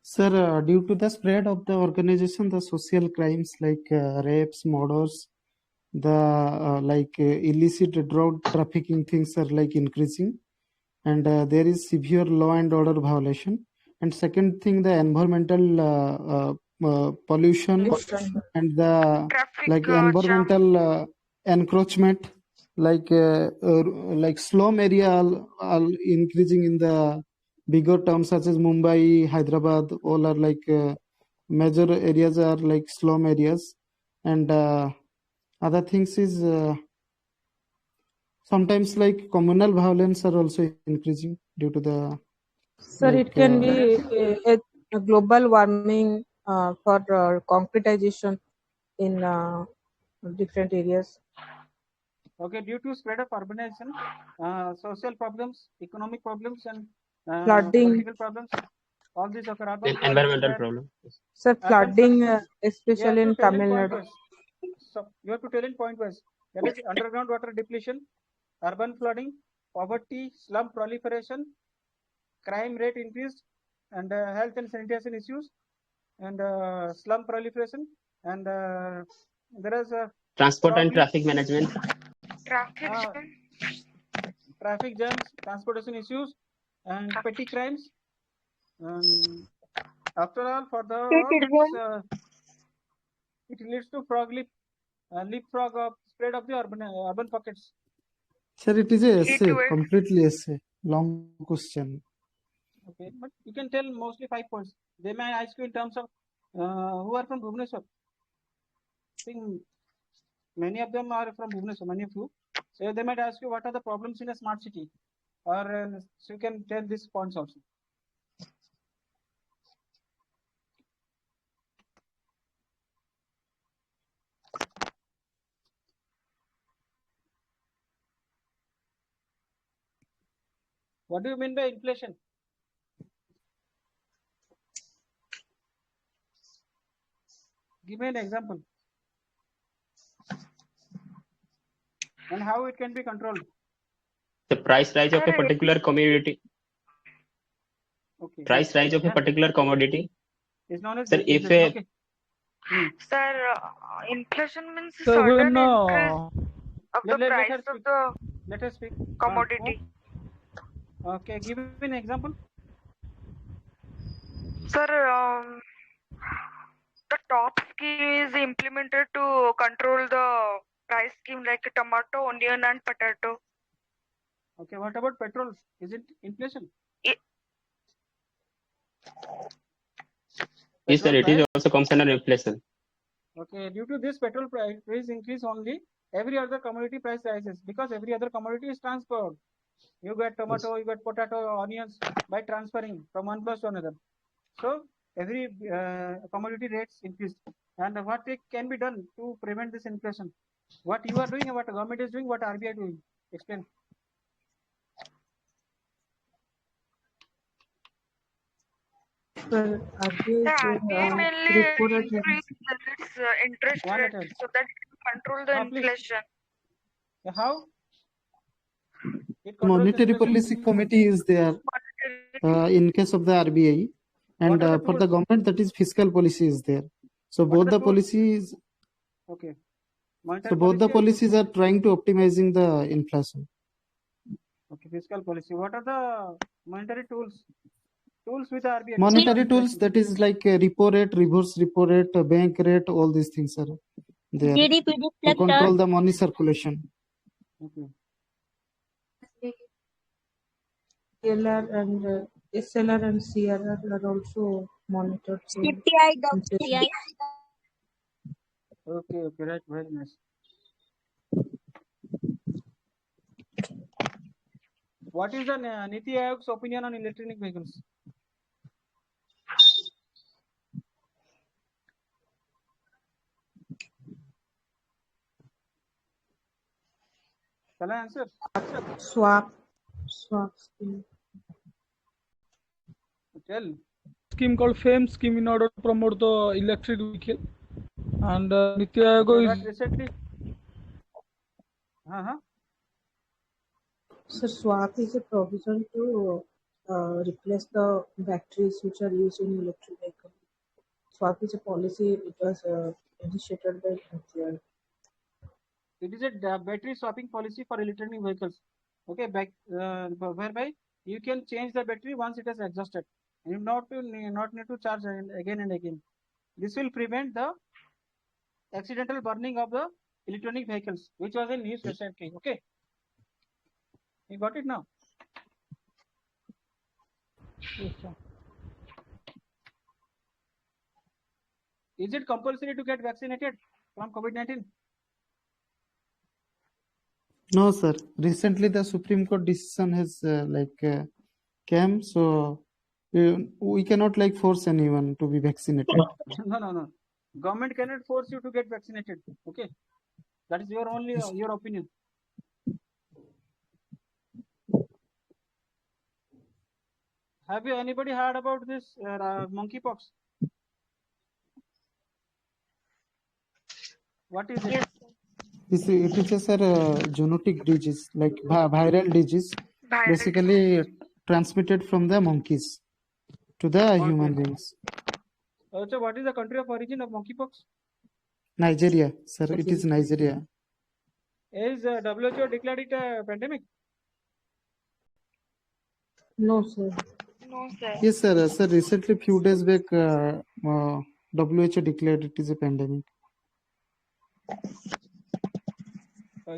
F: Sir, due to the spread of the organization, the social crimes like rapes, murders, the illicit drug trafficking things are like increasing, and there is severe law and order violation. And second thing, the environmental pollution and the
J: Traffic
F: environmental encroachment, like slum area are increasing in the bigger towns such as Mumbai, Hyderabad, all are like major areas are like slum areas, and other things is sometimes like communal violence are also increasing due to the
L: Sir,
F: like
L: it can be a global warming for concretization in different areas.
A: Okay, due to spread of urbanization, social problems, economic problems, and
L: Flooding.
A: political problems, all these occur. Urban flooding,
G: environmental problem.
L: Sir,
A: urban
L: flooding,
A: flooding,
L: especially in
A: you have to tell
L: Tamil
A: in point
L: Nadu.
A: wise. So you have to tell in point wise. That is underground water depletion, urban flooding, poverty, slum proliferation, crime rate increased, and health and sanitation issues, and slum proliferation, and there is a
G: Transport and
A: probably
G: traffic management.
A: traffic jams, transportation issues, and petty crimes. And after all, for the all it leads to leapfrog of spread of the urban pockets.
F: sir, it is a essay, completely essay, long question.
A: Okay, but you can tell mostly 5 points. They may ask you in terms of who are from Bhubaneswar. I think many of them are from Bhubaneswar, many of you. So they might ask you what are the problems in a smart city, or so you can tell these points also. What do you mean by inflation? Give me an example. And how it can be controlled.
G: The price rise of a particular commodity.
A: Okay.
G: Price rise of a particular commodity.
A: Is known as
G: Sir, if
A: inflation.
G: a
A: Okay.
J: Sir, inflation means
C: So
J: sudden
C: when
J: increase of the price of the
A: let us speak.
J: commodity.
A: Okay, give me an example.
J: Sir, the top scheme is implemented to control the price scheme like tomato, onion, and potato.
A: Okay, what about petrol? Is it inflation?
G: Yes, sir, it is also comes under inflation.
A: Okay, due to this petrol price increase only, every other commodity price rises because every other commodity is transferred. You get tomato, you get potato, onions by transferring from one place to another. So every commodity rates increase. And what can be done to prevent this inflation? What you are doing, what the government is doing, what RBI doing? Explain.
J: RBI mainly increase its interest rate so that it can control the inflation.
A: How?
F: Monetary policy committee is there in case of the RBI, and for the government that is fiscal policy is there. So both the policies.
A: Okay.
F: So both the policies are trying to optimizing the inflation.
A: Okay, fiscal policy. What are the monetary tools? Tools with RBI.
F: Monetary tools, that is like repo rate, reverse repo rate, bank rate, all these things are there to control the money circulation.
A: Okay.
L: SLR and SLR and CRR are also monitored.
E: CPI.
A: Okay, right, very nice. What is the Niti Aayog's opinion on electronic vehicles? Shall I answer?
L: Swap scheme.
A: Tell.
C: Scheme called FAME scheme in order to promote the electric vehicle, and Niti Aayog is
A: recently.
L: So swap is a provision to replace the batteries which are used in electric vehicle. Swap is a policy. It was initiated by NCR.
A: It is a battery swapping policy for electronic vehicles. Okay, whereby you can change the battery once it is exhausted. You not need to charge again and again. This will prevent the accidental burning of the electronic vehicles, which was in news recently. Okay, you got it now.
C: Yes, sir.
A: Is it compulsory to get vaccinated from COVID-19?
F: No, sir. Recently, the Supreme Court decision has came, so we cannot like force anyone to be vaccinated.
A: No. Government cannot force you to get vaccinated. Okay, that is your only your opinion. Have you anybody heard about this monkeypox? What is it?
J: Yes,
F: It is a sir, zoonotic disease, like viral disease,
J: viral
F: basically transmitted from the monkeys to the human beings.
A: So, what is the country of origin of monkeypox?
F: Nigeria, sir. It is Nigeria.
A: Is WHO declared it a pandemic?
L: No, sir.
J: No, sir.
F: Yes, sir. Sir, recently, few days back, WHO declared it is a pandemic.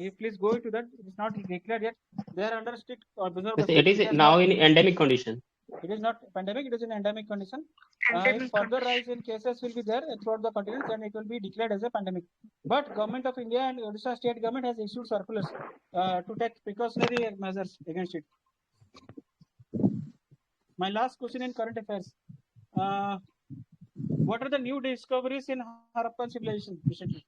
A: You please go into that. It is not declared yet. They are under strict
G: Yes,
A: observation.
G: it is now in endemic condition.
A: It is not pandemic. It is in endemic condition.
J: Endemic
A: If further
J: condition.
A: rise in cases will be there throughout the continent, then it will be declared as a pandemic. But Government of India and Odisha state government has issued circulars to take precautionary measures against it. My last question in current affairs. What are the new discoveries in Harappan civilization recently?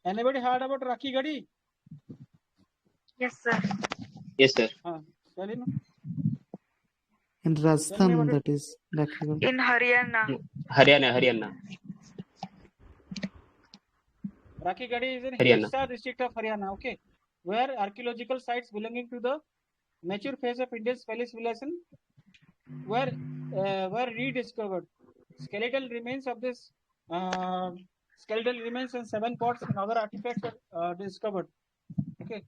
A: Anybody heard about Rakhi Gadi?
J: Yes, sir.
G: Yes, sir.
A: Tell him.
F: In Rajasthan, that is.
J: In Haryana.
G: Haryana.
A: Rakhi Gadi is in
G: Haryana.
A: Hirsa district of Haryana, okay, where archaeological sites belonging to the mature phase of India's valley civilization were rediscovered. Skeletal remains of this skeletal remains and 7 pots and other artifacts were discovered. Okay.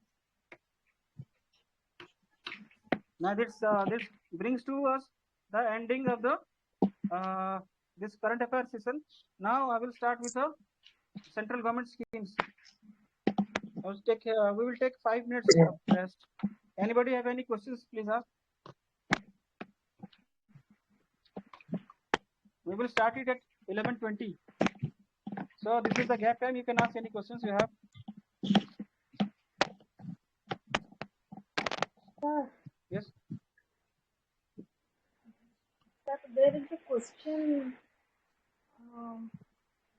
A: Now this brings to us the ending of the this current affairs session. Now I will start with the central government schemes. We will take 5 minutes of rest. Anybody have any questions? Please ask. We will start it at 11:20. So this is the gap time. You can ask any questions you have. Yes.
E: Sir, there is a question.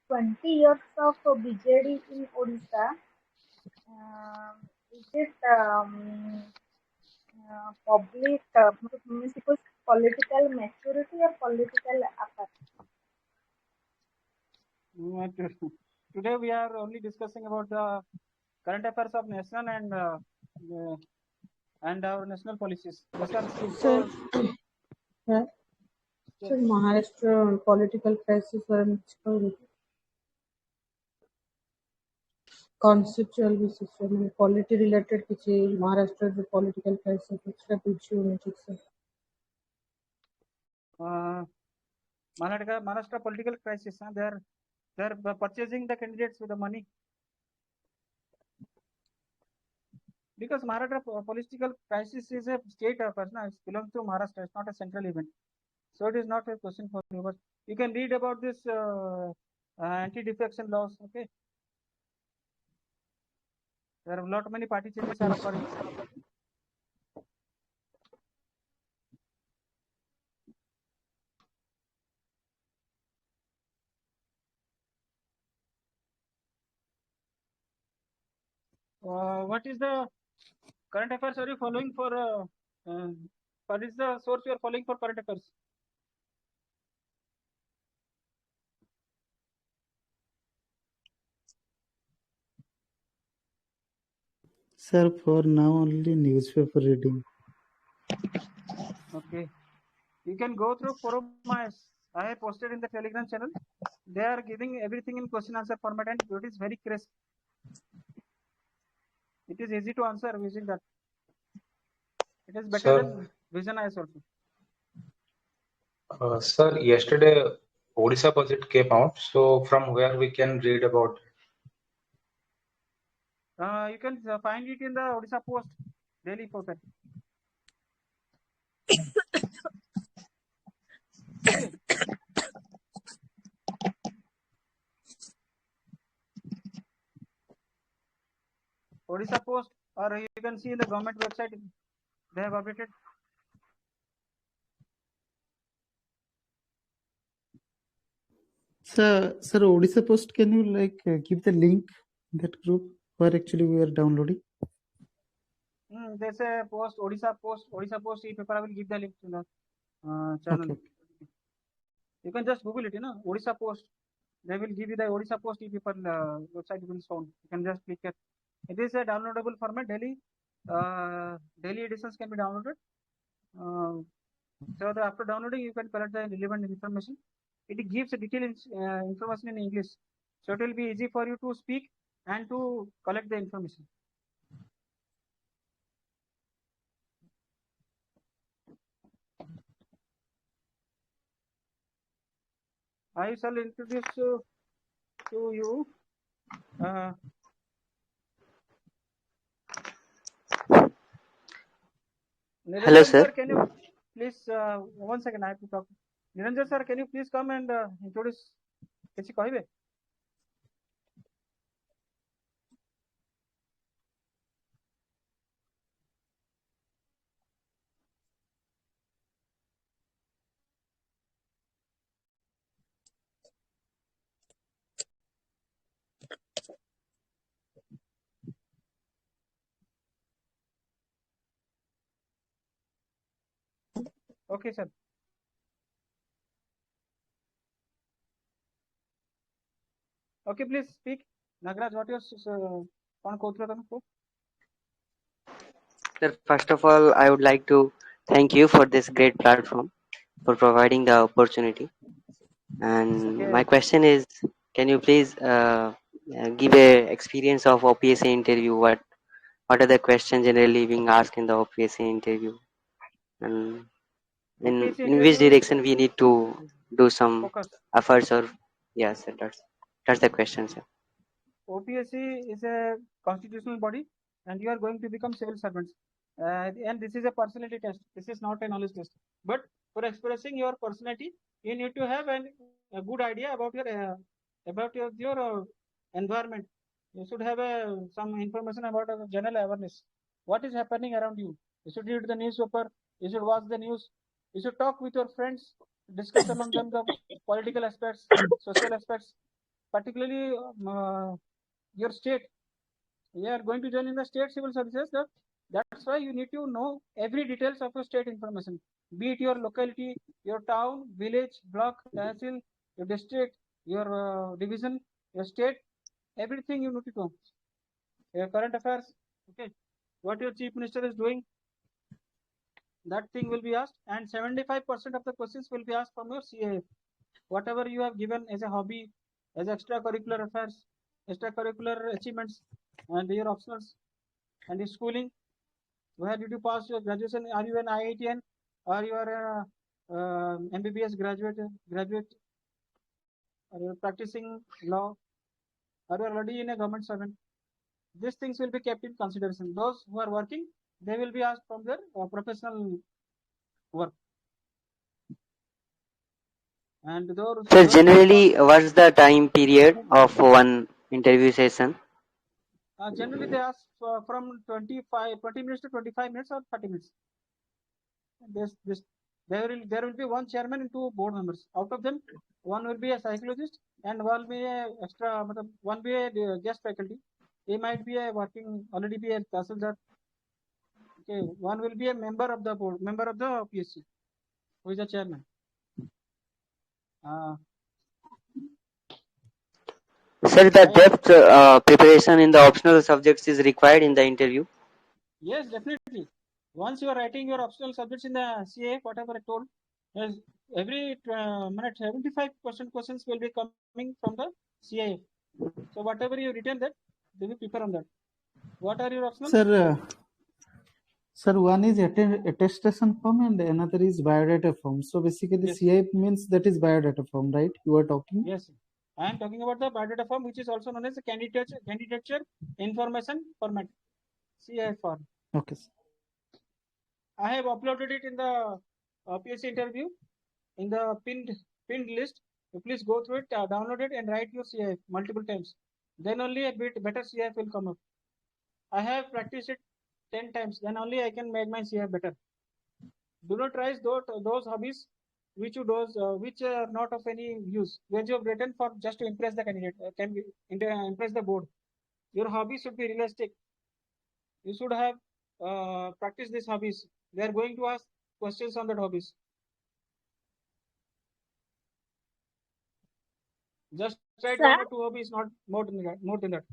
E: 20 years of BJD in Odisha. Is it public municipal political maturity or political apathy?
A: Today we are only discussing about the current affairs of nation and our national policies.
L: Sir, Maharashtra political crisis or conceptual basis মানে polity related কিছু মহারাষ্ট্রের যে political crisis extra বুঝিয়ে sir
A: Maharashtra political crisis. They are purchasing the candidates with the money. Because Maharashtra political crisis is a state affairs. It belongs to Maharashtra. It's not a central event. So it is not a question for you. But you can read about this anti-defection laws. Okay. There are many party changes are occurring. What is the current affairs are you following for? What is the source you are following for current affairs?
F: Sir, for now only newspaper reading.
A: Okay. You can go through forum. I have posted in the Telegram channel. They are giving everything in question answer format and it is very crisp. It is easy to answer using that. It is better than Vision IS also.
D: Sir, yesterday Odisha budget came out. So from where we can read about?
A: You can find it in the Odisha Post daily portal. Okay. Odisha Post, or you can see in the government website, they have updated.
F: Sir, Odisha Post, can you give the link in that group where actually we are downloading?
A: There's a post, Odisha Post e-paper. I will give the link to the channel.
F: Okay.
A: You can just Google it, Odisha Post. They will give you the Odisha Post e-paper website. You will found. You can just click it. It is a downloadable format. Daily editions can be downloaded. So after downloading, you can collect the relevant information. It gives a detailed information in English, so it will be easy for you to speak and to collect the information. I shall introduce to you.
I: Hello,
A: Niranjan
I: sir.
A: can you please 1 second? I have to talk. Niranjan sir, can you please come and introduce? କିଛି କହିବେ? Okay, sir. Okay, please speak. Nagraj, what is କଣ କହୁଥିଲ ତମେ କୁହ?
I: Sir, first of all, I would like to thank you for this great platform for providing the opportunity. And
A: Okay.
I: my question is, can you please give a experience of OPSC interview? What are the questions generally being asked in the OPSC interview, and
A: OPSC
I: in which
A: interview
I: direction we need to do some
A: focus.
I: efforts? Or yes, sir, that's the question, sir.
A: OPSC is a constitutional body, and you are going to become civil servants. And this is a personality test. This is not a knowledge test. But for expressing your personality, you need to have a good idea about your environment. You should have some information about general awareness. What is happening around you? You should read the newspaper. You should watch the news. You should talk with your friends. Discuss among them the political aspects, social aspects, particularly your state. You are going to join in the state civil services. That's why you need to know every details of your state information, be it your locality, your town, village, block, tehsil, your district, your division, your state, everything you need to know. Your current affairs, okay, what your chief minister is doing, that thing will be asked, and 75% of the questions will be asked from your CA. Whatever you have given as a hobby, as extracurricular affairs, extracurricular achievements, and your optionals, and your schooling. Where did you pass your graduation? Are you an IITN, or you are a MBBS graduate? Are you practicing law? Are you already in a government servant? These things will be kept in consideration. Those who are working, they will be asked from their professional work. And those.
I: Sir, generally, what's the time period of one interview session?
A: Generally, they ask from 20 minutes to 25 minutes or 30 minutes. There will be one chairman and two board members. Out of them, one will be a psychologist and one will be one be a guest faculty. He might be already be a tahsildar. Okay, one will be a member of the board, member of the PSC, who is the chairman.
I: Sir, the depth preparation in the optional subjects is required in the interview?
A: Yes, definitely. Once you are writing your optional subjects in the CA, whatever I told, every minute 75% questions will be coming from the CA. So whatever you written that, they will prepare on that. What are your optionals?
F: Sir, one is attestation form and another is biodata form. So basically,
A: Yes.
F: CIF means that is biodata form, right? You are talking?
A: Yes. I am talking about the biodata form, which is also known as the candidature information format, CIF form.
F: Okay, sir.
A: I have uploaded it in the PSC interview in the pinned list. So please go through it, download it, and write your CIF multiple times. Then only a bit better CIF will come up. I have practiced it 10 times. Then only I can make my CIF better. Do not try those hobbies which you which are not of any use. Which you have written for just to impress the candidate, impress the board. Your hobbies should be realistic. You should have practiced these hobbies. They are going to ask questions on that hobbies. Just write
E: Sir,
A: one or two hobbies, not more than that. More than that.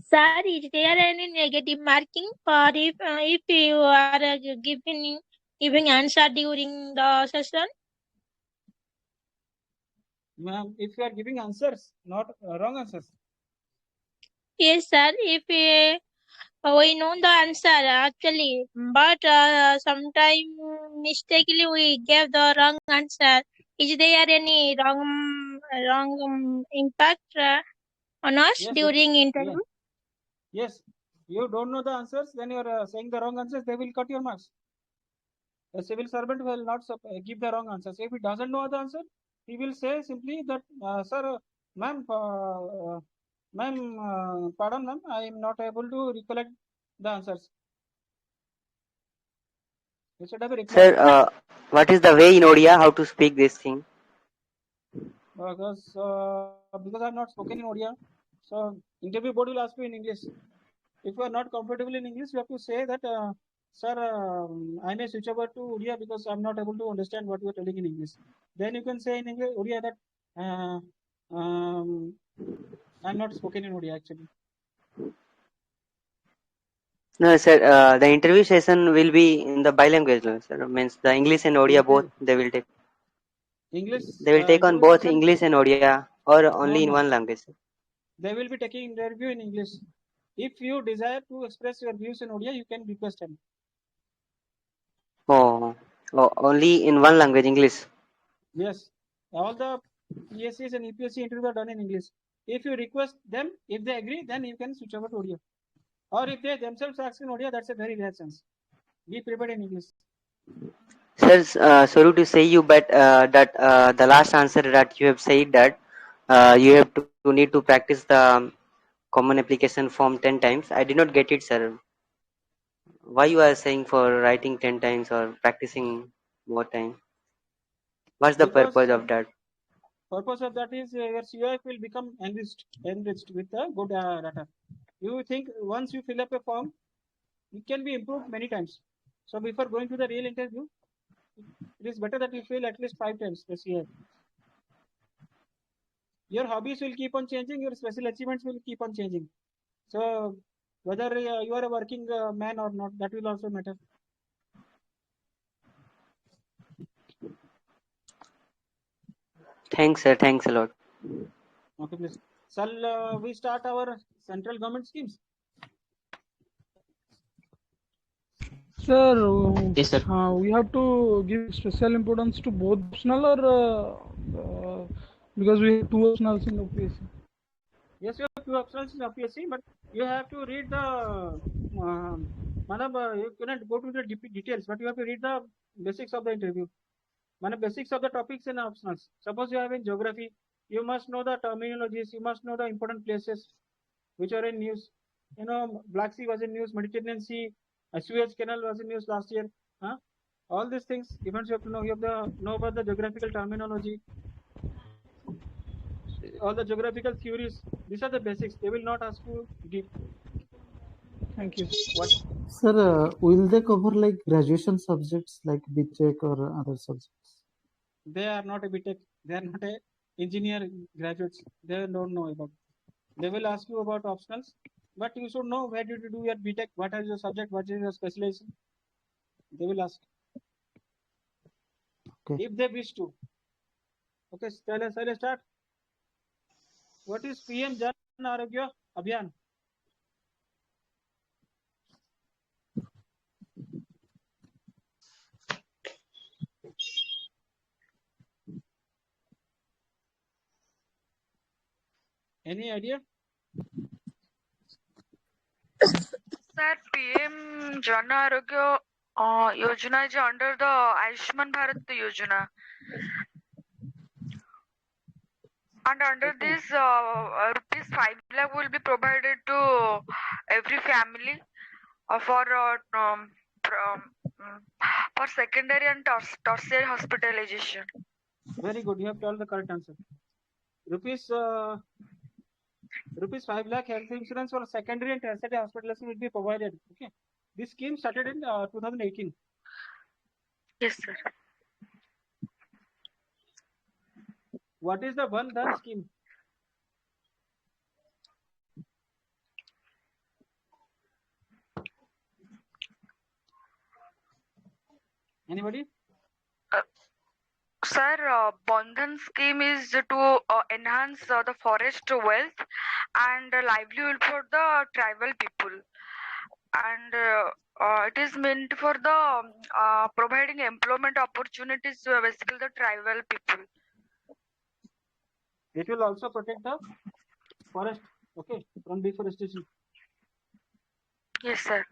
E: sir, is there any negative marking for if you are giving answer during the session?
A: Ma'am, if you are giving answers, not wrong answers.
E: Yes, sir. If we know the answer actually, but sometime mistakenly we gave the wrong answer. Is there any wrong impact on us
A: Yes,
E: during
A: yeah.
E: interview?
A: Yes. You don't know the answers, then you are saying the wrong answers, they will cut your marks. A civil servant will not give the wrong answers. If he doesn't know the answer, he will say simply that, sir, ma'am, pardon, ma'am, I am not able to recollect the answers. You should have a reply.
I: Sir, what is the way in Odia how to speak this thing?
A: Because I have not spoken in Odia, so interview board will ask you in English. If you are not comfortable in English, you have to say that, sir, I may switch over to Odia because I'm not able to understand what you are telling in English. Then you can say in English, Odia that I'm not spoken in Odia actually.
I: No, sir. The interview session will be in the bilingual, sir. Means the English and Odia both they will take.
A: English.
I: They will take on
A: Interview
I: both
A: session.
I: English and Odia, or only in
A: No.
I: one language.
A: They will be taking interview in English. If you desire to express your views in Odia, you can request him.
I: Oh, only in one language, English.
A: Yes, all the PSCs and EPSC interviews are done in English. If you request them, if they agree, then you can switch over to Odia. Or if they themselves ask in Odia, that's a very rare chance. Be prepared in English.
I: Sir, sorry to say you, but that the last answer that you have said that you have to need to practice the common application form 10 times. I did not get it, sir. Why you are saying for writing 10 times or practicing more time? What's the
A: Because
I: purpose of that?
A: purpose of that is your COF will become enriched with the good data. You think once you fill up a form, it can be improved many times. So before going to the real interview, it is better that you fill at least 5 times the COF. Your hobbies will keep on changing, your special achievements will keep on changing. So whether you are a working man or not, that will also matter.
I: Thanks, sir. Thanks a lot.
A: Okay, please. Shall we start our central government schemes?
C: Sir,
G: Yes, sir.
C: we have to give special importance to both optional because we have two optionals in OPSC.
A: Yes, you have two options in OPSC, but you have to read the. You cannot go to the details, but you have to read the basics of the interview. Basics of the topics in optionals. Suppose you have in geography, you must know the terminologies, you must know the important places which are in news. You know, Black Sea was in news, Mediterranean Sea, Suez Canal was in news last year. Huh? All these things, events you have to know. You have to know about the geographical terminology, all the geographical theories. These are the basics. They will not ask you deep.
C: Thank you.
A: What?
F: Sir, will they cover like graduation subjects like BTech or other subjects?
A: They are not a BTech. They are not a engineer graduates. They don't know about. They will ask you about optionals, but you should know where did you do your BTech, what is your subject, what is your specialization. They will ask.
F: Okay.
A: If they wish to. Okay, shall I start? What is PM Jan Arogya Abhiyan? Any idea?
J: Sir, PM Jan Arogya Yojana is under the Ayushman Bharat Yojana. And under this, rupees 5 lakh will be provided to every family for secondary and tertiary hospitalization.
A: Very good. You have told the correct answer. Rupees 5 lakh health insurance for secondary and tertiary hospitalization will be provided. Okay. This scheme started in 2018.
J: Yes, sir.
A: What is the One Dhan scheme? Anybody?
J: Sir, Bandhan scheme is to enhance the forest wealth and livelihood for the tribal people. And it is meant for the providing employment opportunities to basically the tribal people.
A: It will also protect the forest, okay, from deforestation.
J: Yes, sir.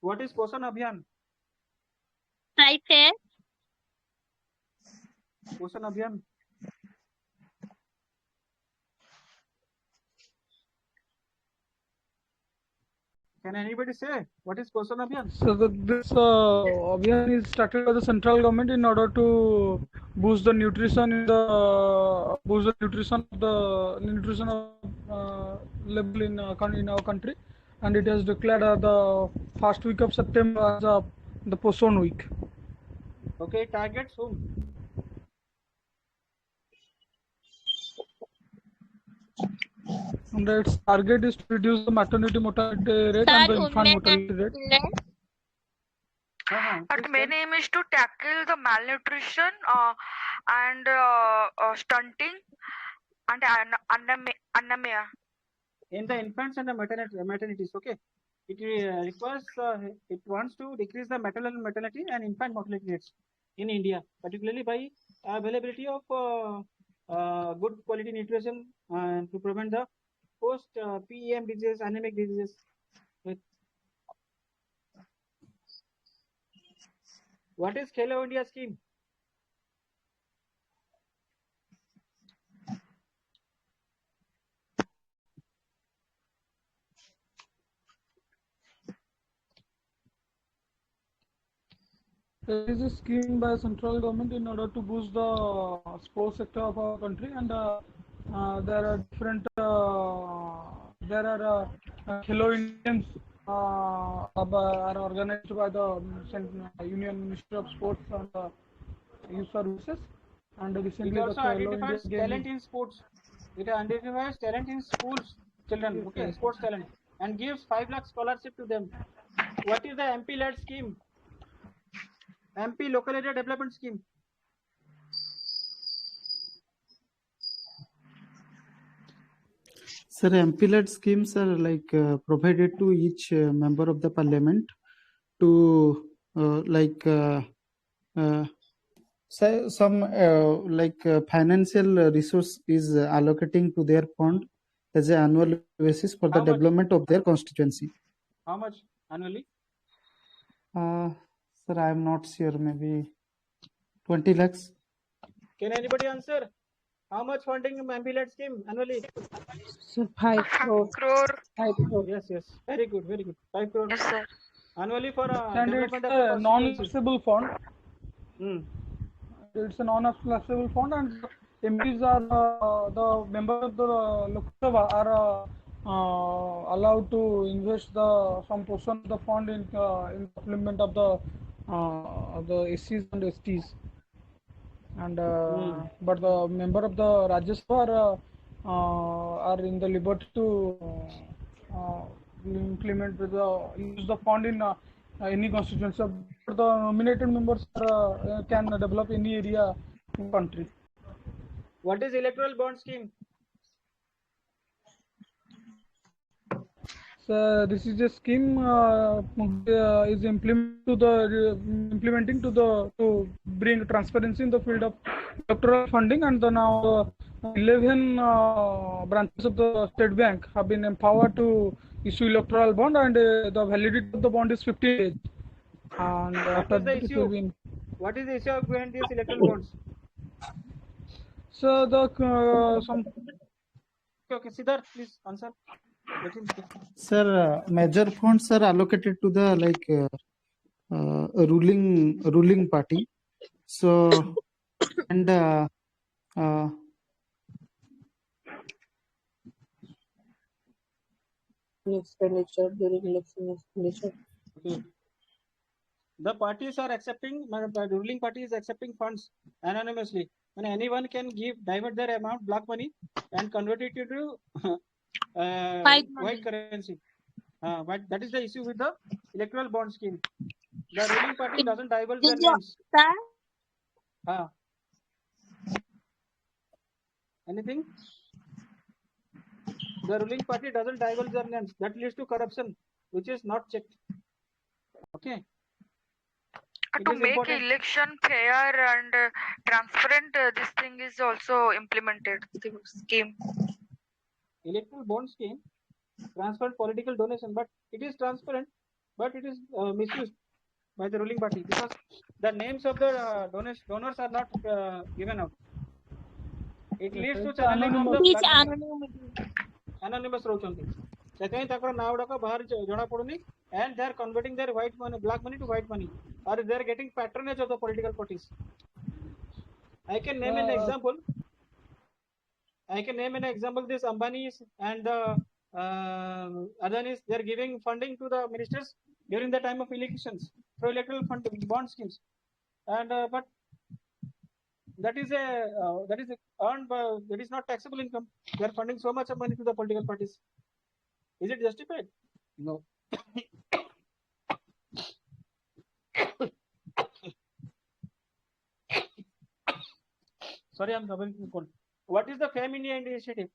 A: What is Posan Abhiyan?
E: Trifare.
A: Posan Abhiyan. Can anybody say what is Posan Abhiyan?
C: So this Abhiyan is started by the central government in order to boost the nutrition in the nutrition of level in our country, and it has declared the first week of September as the Poson week.
A: Okay, targets whom?
C: And its target is to reduce the maternity mortality rate and the infant mortality rate.
J: But main aim is to tackle the malnutrition and stunting and anemia.
A: In the infants and the maternities, okay. It wants to decrease the maternal mortality and infant mortality rates in India, particularly by availability of good quality nutrition and to prevent the post PEM diseases, anemic diseases. What is Khelo India scheme?
C: There is a scheme by central government in order to boost the sports sector of our country, and there are different Khelo Indians are organized by the Union Ministry of Sports and Youth Services, and recently
A: it
C: the
A: also
C: Khelo India
A: identifies talent in sports. It identifies talent in schools, children, okay, sports talent, and gives 5 lakh scholarship to them. What is the MP-led scheme? MP Local Area Development Scheme.
F: Sir, MP-led schemes are like provided to each member of the parliament to say some financial resource is allocating to their fund as an annual basis for the development of their constituency.
A: How much annually?
F: Sir, I am not sure. Maybe 20 lakhs.
A: Can anybody answer? How much funding MP-led scheme annually?
L: So 5 crore. 5 crore.
A: Yes, yes. Very good, very good. 5 crore.
J: Yes, sir.
A: Annually for
C: and
A: development
C: it's
A: of
C: a non-taxable fund.
A: It's
C: a non-taxable fund, and MPs are the members of the Lok Sabha are allowed to invest some portion of the fund in implement of the SCs and STs. And but the member of the Rajya Sabha are in the liberty to implement use the fund in any constituency. The nominated members can develop any area in country.
A: What is electoral bond scheme?
C: So this is a scheme is implementing to bring transparency in the field of electoral funding, and now 11 branches of the State Bank have been empowered to issue electoral bond, and the validity of the bond is 15 days. And
A: What
C: after
A: is the
C: that, it will
A: issue?
C: be.
A: What is the issue behind these electoral bonds?
C: So the some.
A: Okay, Siddharth, please answer. Let him speak.
F: Sir, major funds are allocated to the ruling party. So and
L: expenditure during election expenditure.
A: Okay. The parties are accepting, the ruling party is accepting funds anonymously. And anyone can divert their amount, black money, and convert it into white currency. But that is the issue with the electoral bond scheme. The ruling party doesn't divulge their names. Anything? The ruling party doesn't divulge their names. That leads to corruption, which is not checked. Okay.
J: To make
A: important.
J: election fair and transparent, this thing is also implemented. The scheme.
A: Electoral bond scheme, transparent political donation, but it is transparent, but it is misused by the ruling party because the names of the donors are not given out. It leads to channeling of the black money. Anonymous ରହୁଛନ୍ତି ସେଥିପାଇଁ ତାଙ୍କର ନାଁ ଗୁଡାକ ବାହାରେ ଜଣା ପଡୁନି and they are converting their white money, black money to white money, or they are getting patronage of the political parties. I can name an example. This Ambani's and the Adani's, they are giving funding to the ministers during the time of elections through electoral fund bond schemes, and but that is earned by, that is not taxable income. They are funding so much of money to the political parties. Is it justified? No. Sorry, I'm covering cold. What is the FAME India initiative?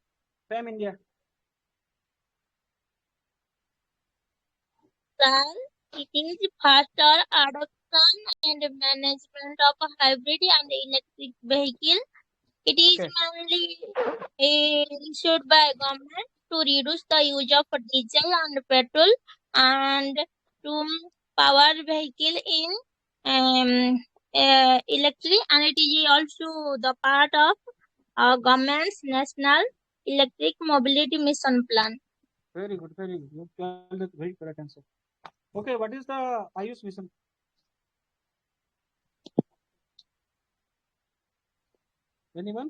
A: FAME India.
E: It is faster adoption and management of hybrid and electric vehicle. It is mainly issued by government to reduce the use of diesel and petrol and to power vehicle in electric, and it is also the part of government's national electric mobility mission plan.
A: Very good, very good. You have the very correct answer. Okay, what is the Ayush mission? Anyone?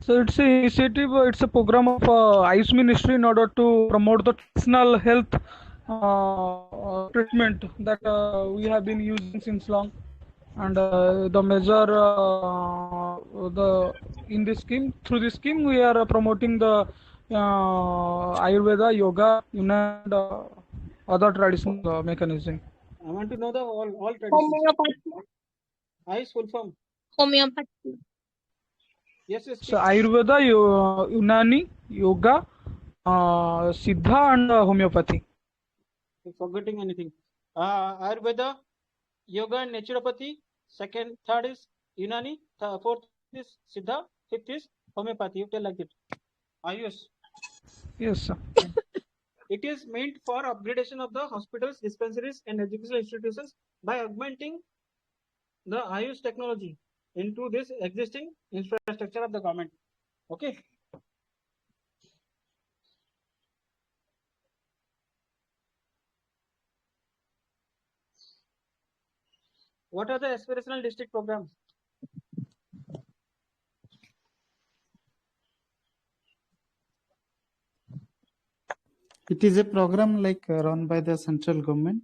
C: So it's an initiative, it's a program of ICE Ministry in order to promote the national health treatment that we have been using since long. And the major in this scheme, through this scheme, we are promoting the Ayurveda, yoga, and other traditional mechanism.
A: I want to know the all traditions.
E: Homeopathy.
A: Ayush full form.
E: Homeopathy.
A: Yes.
C: So Ayurveda, Unani, yoga, Siddha, and homeopathy.
A: You're forgetting anything? Ayurveda, yoga, and naturopathy. Third is Unani. Fourth is Siddha. Fifth is homeopathy. You tell like it. Ayush.
C: Yes, sir.
A: It is meant for upgradation of the hospitals, dispensaries, and educational institutions by augmenting the Ayush technology into this existing infrastructure of the government. Okay. What are the aspirational district programs?
F: It is a program run by the central government,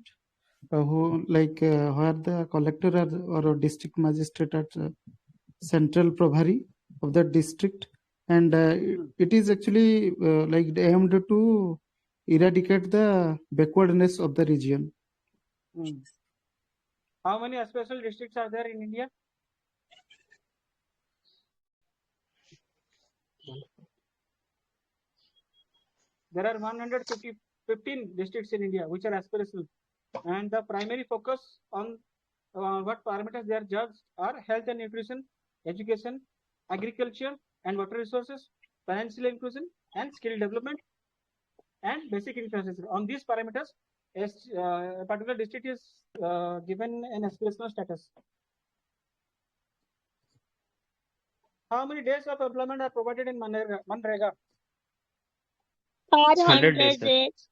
F: who where the collector or district magistrate at central Prabhari of the district, and it is actually aimed to eradicate the backwardness of the region.
A: How many aspirational districts are there in India? There are 115 districts in India which are aspirational. And the primary focus on what parameters they are judged are health and nutrition, education, agriculture and water resources, financial inclusion and skill development, and basic infrastructure. On these parameters, a particular district is given an aspirational status. How many days of employment are provided in Manrega?
E: 100
G: days, sir.
E: days.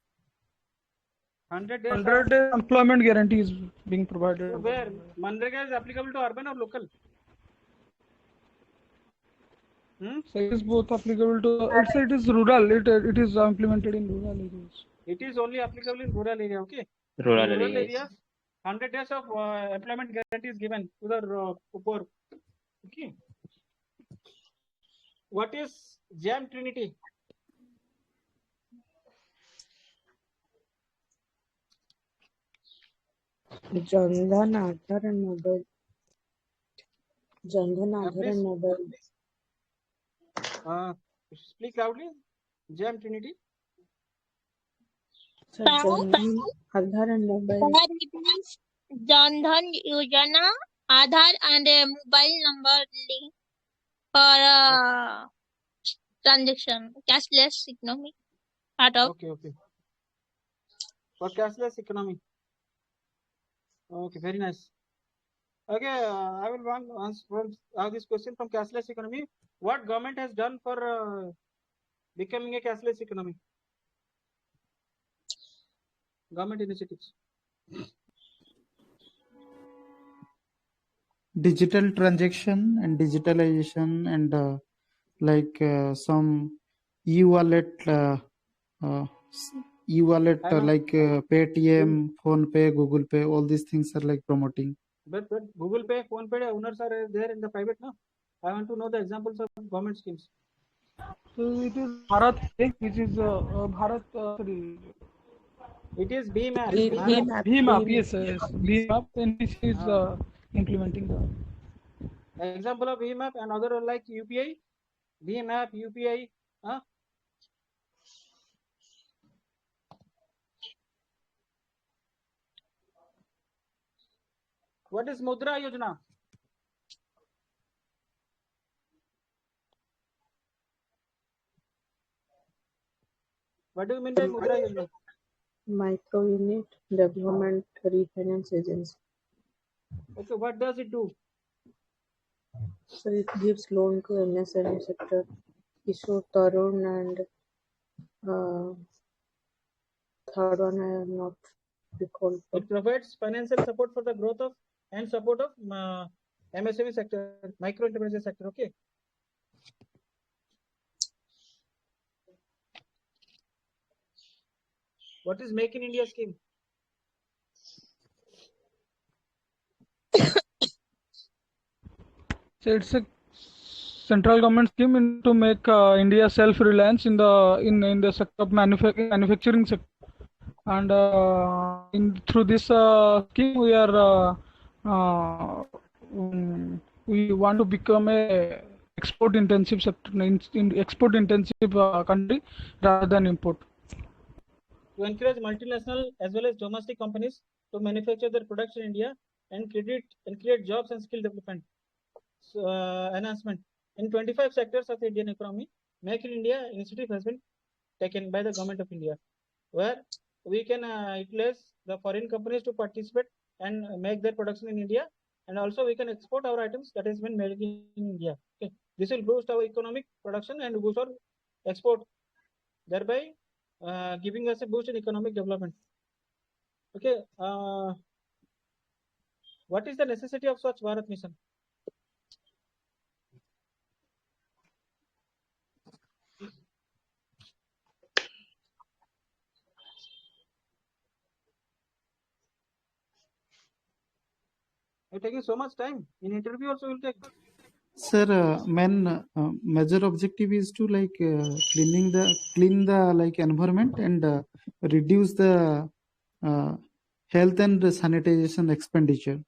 A: 100 days.
C: 100 days employment guarantee is being provided.
A: So where Manrega is applicable to urban or local?
C: So it is both applicable to. It is rural. It is implemented in rural areas.
A: It is only applicable in rural area. Okay.
G: Rural
A: In rural
G: areas.
A: areas, 100 days of employment guarantee is given to the poor. Okay. What is Jam Trinity?
L: Jandhan, Aadhaar and mobile. Jandhan, Aadhaar and mobile.
A: Speak loudly. Jam Trinity.
L: Sir, Jandhan, Aadhaar and mobile.
E: It means Jan Dhan Yojana, Aadhaar and a mobile number link for transaction, cashless economy. Part of.
A: Okay. For cashless economy. Okay, very nice. Okay, I will answer this question from cashless economy. What government has done for becoming a cashless economy? Government initiatives.
F: Digital transaction and digitalization and some e-wallet like Paytm, PhonePe, Google Pay, all these things are like promoting.
A: But Google Pay, PhonePe owners are there in the private now. I want to know the examples of government schemes.
C: So it is Bharat Pay, which is Bharat. Sorry.
A: It is BHIM app.
C: BHIM app, yes, BHIM app, and which is implementing the.
A: Example of BHIM app and other like UPI, BHIM app, UPI. What is Mudra Yojana? What do you mean by Mudra Yojana?
L: Micro Unit Development Refinance Agency.
A: Okay, what does it do?
L: So it gives loan to MSME sector, Kishore, Tarun, and third one I have not recalled.
A: It provides financial support for the growth of and support of MSME sector, micro enterprise sector. Okay. What is Make in India scheme?
C: So it's a central government scheme to make India self-reliance in the sector of manufacturing sector, and through this scheme we want to become a export intensive sector in export intensive country rather than import.
A: To encourage multinational as well as domestic companies to manufacture their products in India and create jobs and skill development. Enhancement in 25 sectors of the Indian economy, Make in India initiative has been taken by the government of India, where we can utilize the foreign companies to participate and make their production in India, and also we can export our items that has been made in India. Okay, this will boost our economic production and boost our export, thereby giving us a boost in economic development. Okay, what is the necessity of Swachh Bharat mission? You're taking so much time. In interview also will take.
F: Sir, major objective is to like clean the like environment and reduce the health and sanitization expenditure.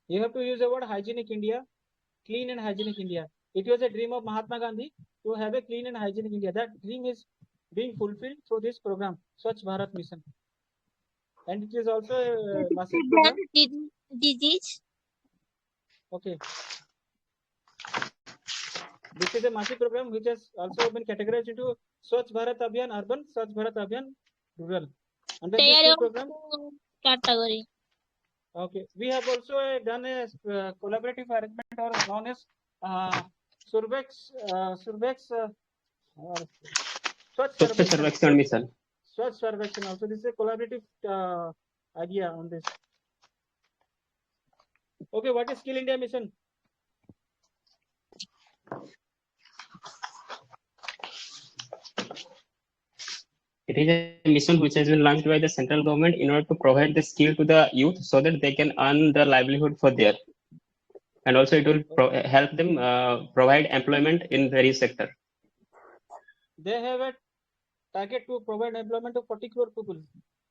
A: You have to use the word hygienic India, clean and hygienic India. It was a dream of Mahatma Gandhi to have a clean and hygienic India. That dream is being fulfilled through this program, Swachh Bharat Mission. and it is also a massive
E: Prevent
A: program.
E: disease.
A: Okay. This is a massive program which has also been categorized into Swachh Bharat Abhiyan Urban, Swachh Bharat Abhiyan Rural. Under
E: They
A: these
E: are
A: two programs,
E: also category.
A: okay, we have also done a collaborative arrangement or known as Survex Swachh
G: Swachh
A: Sarvekshan.
G: Sarvekshan Mission.
A: Swachh Sarvekshan also. This is a collaborative idea on this. Okay, what is Skill India Mission?
G: It is a mission which has been launched by the central government in order to provide the skill to the youth so that they can earn the livelihood for there. And also it will help them provide employment in various sector.
A: They have a target to provide employment of 40 crore people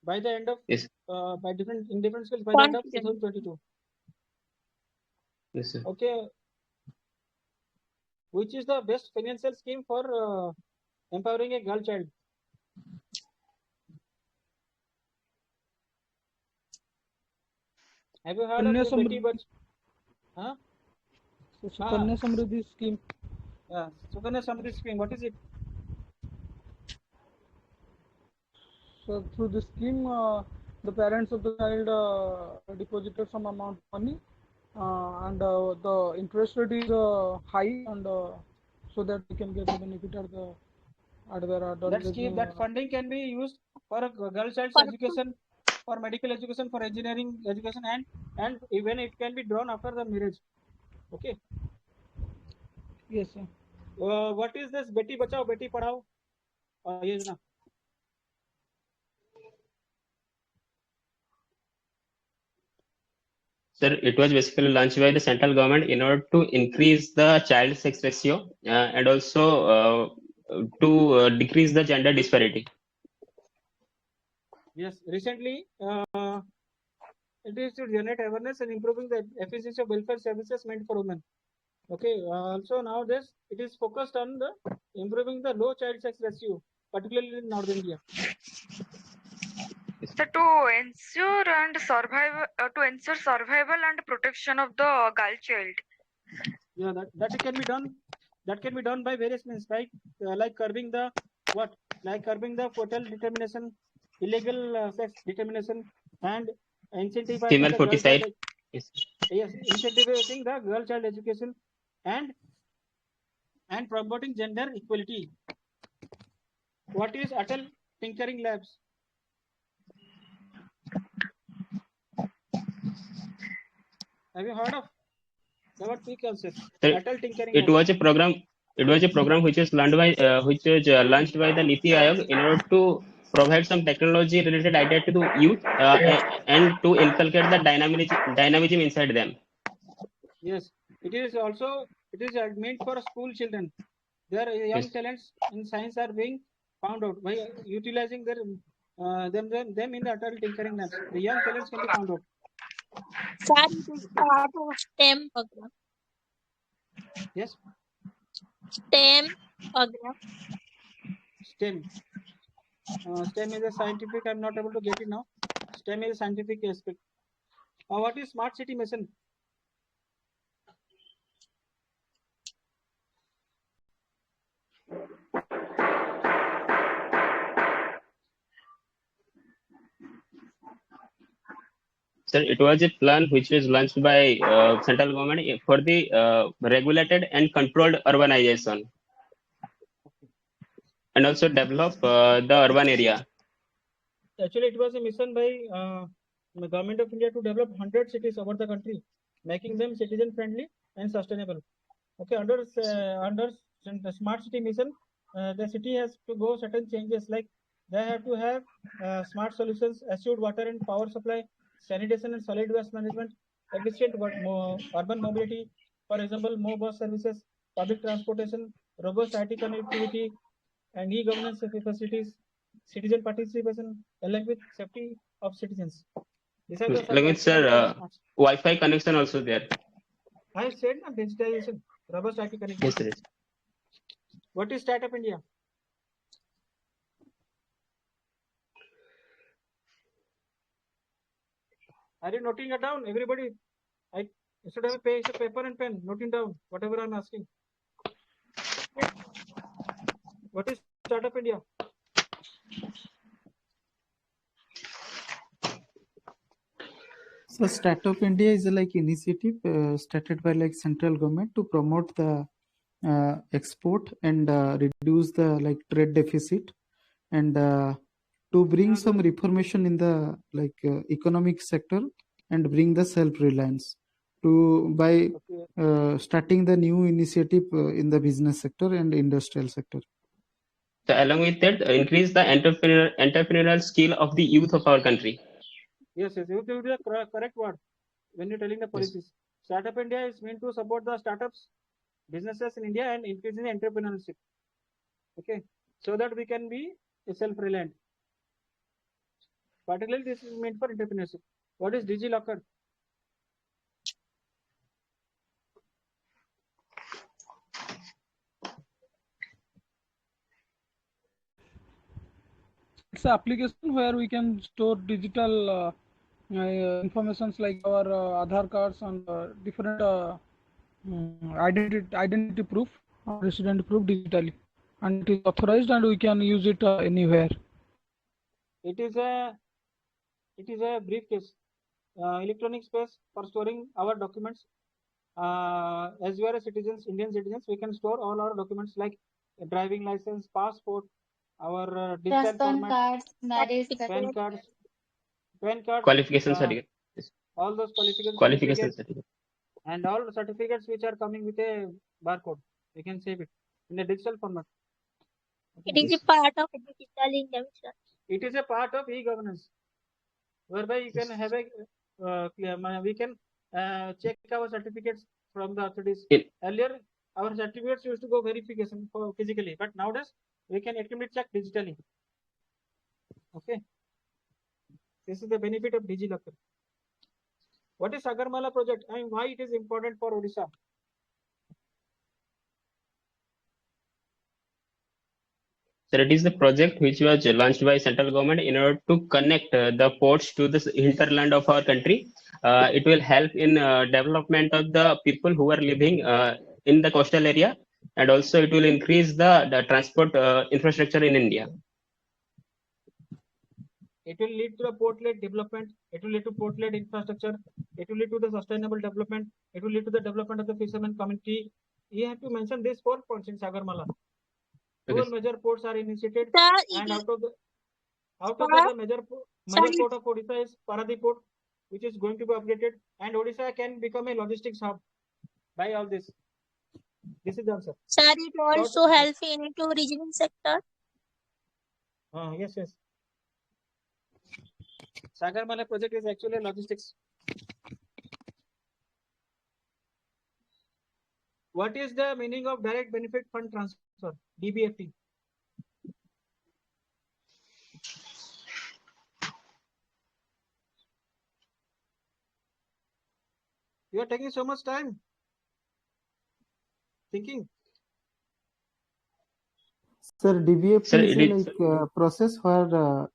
A: by the end of
G: Yes.
A: by different in different skills by the end of 2022.
G: Yes, sir.
A: Okay, which is the best financial scheme for empowering a girl child? Have you heard of the Beti Bach? Huh?
C: Sukanya Samriddhi scheme.
A: Yeah, Sukanya Samriddhi scheme. What is it?
C: So through this scheme, the parents of the child deposited some amount of money, and the interest rate is high, and so that they can get the benefit at their adult.
A: That scheme, that funding can be used for a girl child's education, for medical education, for engineering education, and even it can be drawn after the marriage. Okay.
C: Yes, sir.
A: What is this Beti Bachao Beti Padhao Yojana?
G: Sir, it was basically launched by the central government in order to increase the child sex ratio and also to decrease the gender disparity.
A: Yes, recently it is to generate awareness and improving the efficiency of welfare services meant for women. Okay, also nowadays it is focused on the improving the low child sex ratio, particularly in North India.
J: So to ensure survival and protection of the girl child.
A: Yeah, that can be done. That can be done by various means, like curbing the what? Like curbing the fetal determination, illegal sex determination, and incentivizing
G: Female
A: the girl
G: foeticide.
A: child.
G: Yes.
A: Yes, incentivizing the girl child education, and promoting gender equality. What is Atal Tinkering Labs? Have you heard of? What we concept? Atal Tinkering
G: It
A: Labs.
G: was a program. It was a program which was launched by the Niti Aayog in order to provide some technology related idea to the youth and to inculcate the dynamism inside them.
A: Yes, it is meant for school children. Their young talents in science are being found out by utilizing their them in the Atal Tinkering Labs. The young talents can be found out.
E: Sir, it is part of STEM program.
A: Yes.
E: STEM program.
A: STEM. STEM is a scientific. I'm not able to get it now. STEM is a scientific aspect. What is Smart City Mission?
G: Sir, it was a plan which was launched by central government for the regulated and controlled urbanization, and also develop the urban area.
A: Actually, it was a mission by the government of India to develop 100 cities over the country, making them citizen friendly and sustainable. Okay, under the smart city mission, the city has to go certain changes, like they have to have smart solutions, assured water and power supply, sanitation and solid waste management, efficient urban mobility, for example, more bus services, public transportation, robust IT connectivity, and e-governance facilities, citizen participation, along with safety of citizens. These are the
G: Along with sir, Wi-Fi connection also there.
A: I said na digitization, robust IT connectivity.
G: Yes,
A: What is Startup India? Are you noting it down, everybody? I should have a piece of paper and pen, noting down whatever I'm asking. What is Startup India?
F: So Startup India is like initiative started by like central government to promote the export and reduce the like trade deficit, and to bring some reformation in the like economic sector and bring the self-reliance to by starting the new initiative in the business sector and industrial sector.
G: So along with that, increase the entrepreneurial skill of the youth of our country.
A: Yes, you will be the correct word when you're telling the policies. Startup India is meant to support the startups, businesses in India and increasing entrepreneurship. Okay, so that we can be self-reliant. Particularly, this is meant for entrepreneurship. What is DigiLocker?
C: It's an application where we can store digital informations like our Aadhaar cards and different identity proof, resident proof digitally, and it is authorized and we can use it anywhere.
A: It is a briefcase, electronic space for storing our documents. As we are citizens, Indian citizens, we can store all our documents like a driving license, passport, our digital
M: Ration
A: format,
M: cards, marriage
A: PAN cards,
G: Qualification certificate.
A: all those
G: Qualification certificate.
A: And all certificates which are coming with a barcode, we can save it in a digital format.
E: It is a part of digital India mission.
A: It is a part of e-governance, whereby you can have a we can check our certificates from the authorities. Earlier, our certificates used to go verification for physically, but nowadays we can actively check digitally. Okay, this is the benefit of DigiLocker. What is Sagarmala project and why it is important for Odisha?
G: So it is the project which was launched by central government in order to connect the ports to the hinterland of our country. It will help in development of the people who are living in the coastal area, and also it will increase the transport infrastructure in India.
A: It will lead to the port-led development. It will lead to port-led infrastructure. It will lead to the sustainable development. It will lead to the development of the fishermen community. You have to mention these 4 points in Sagarmala. 12 major ports are initiated, and out of the major port of Odisha is Paradip Port, which is going to be updated, and Odisha can become a logistics hub by all this. This is the answer.
E: Sir, it also helps in tourism sector.
A: Yes. Sagarmala project is actually logistics. What is the meaning of direct benefit fund transfer, DBFT? You are taking so much time thinking.
F: Sir, DBFT is a process where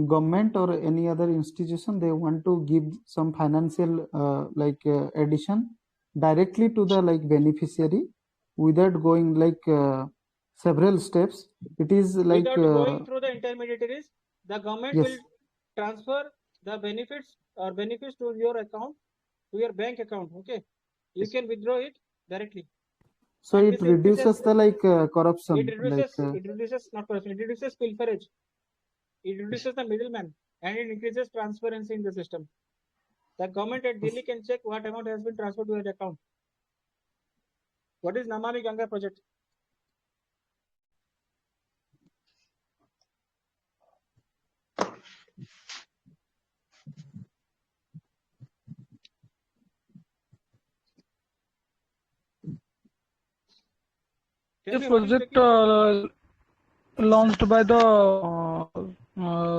F: government or any other institution, they want to give some financial addition directly to the beneficiary without going several steps. It is like
A: without going through the intermediaries, the government will transfer the benefits to your account, to your bank account. Okay, you can withdraw it directly.
F: So it reduces the corruption.
A: It reduces not corruption. It reduces pilferage. It reduces the middleman, and it increases transparency in the system. The government at Delhi can check what amount has been transferred to that account. What is Namami Ganga project?
C: This project launched by the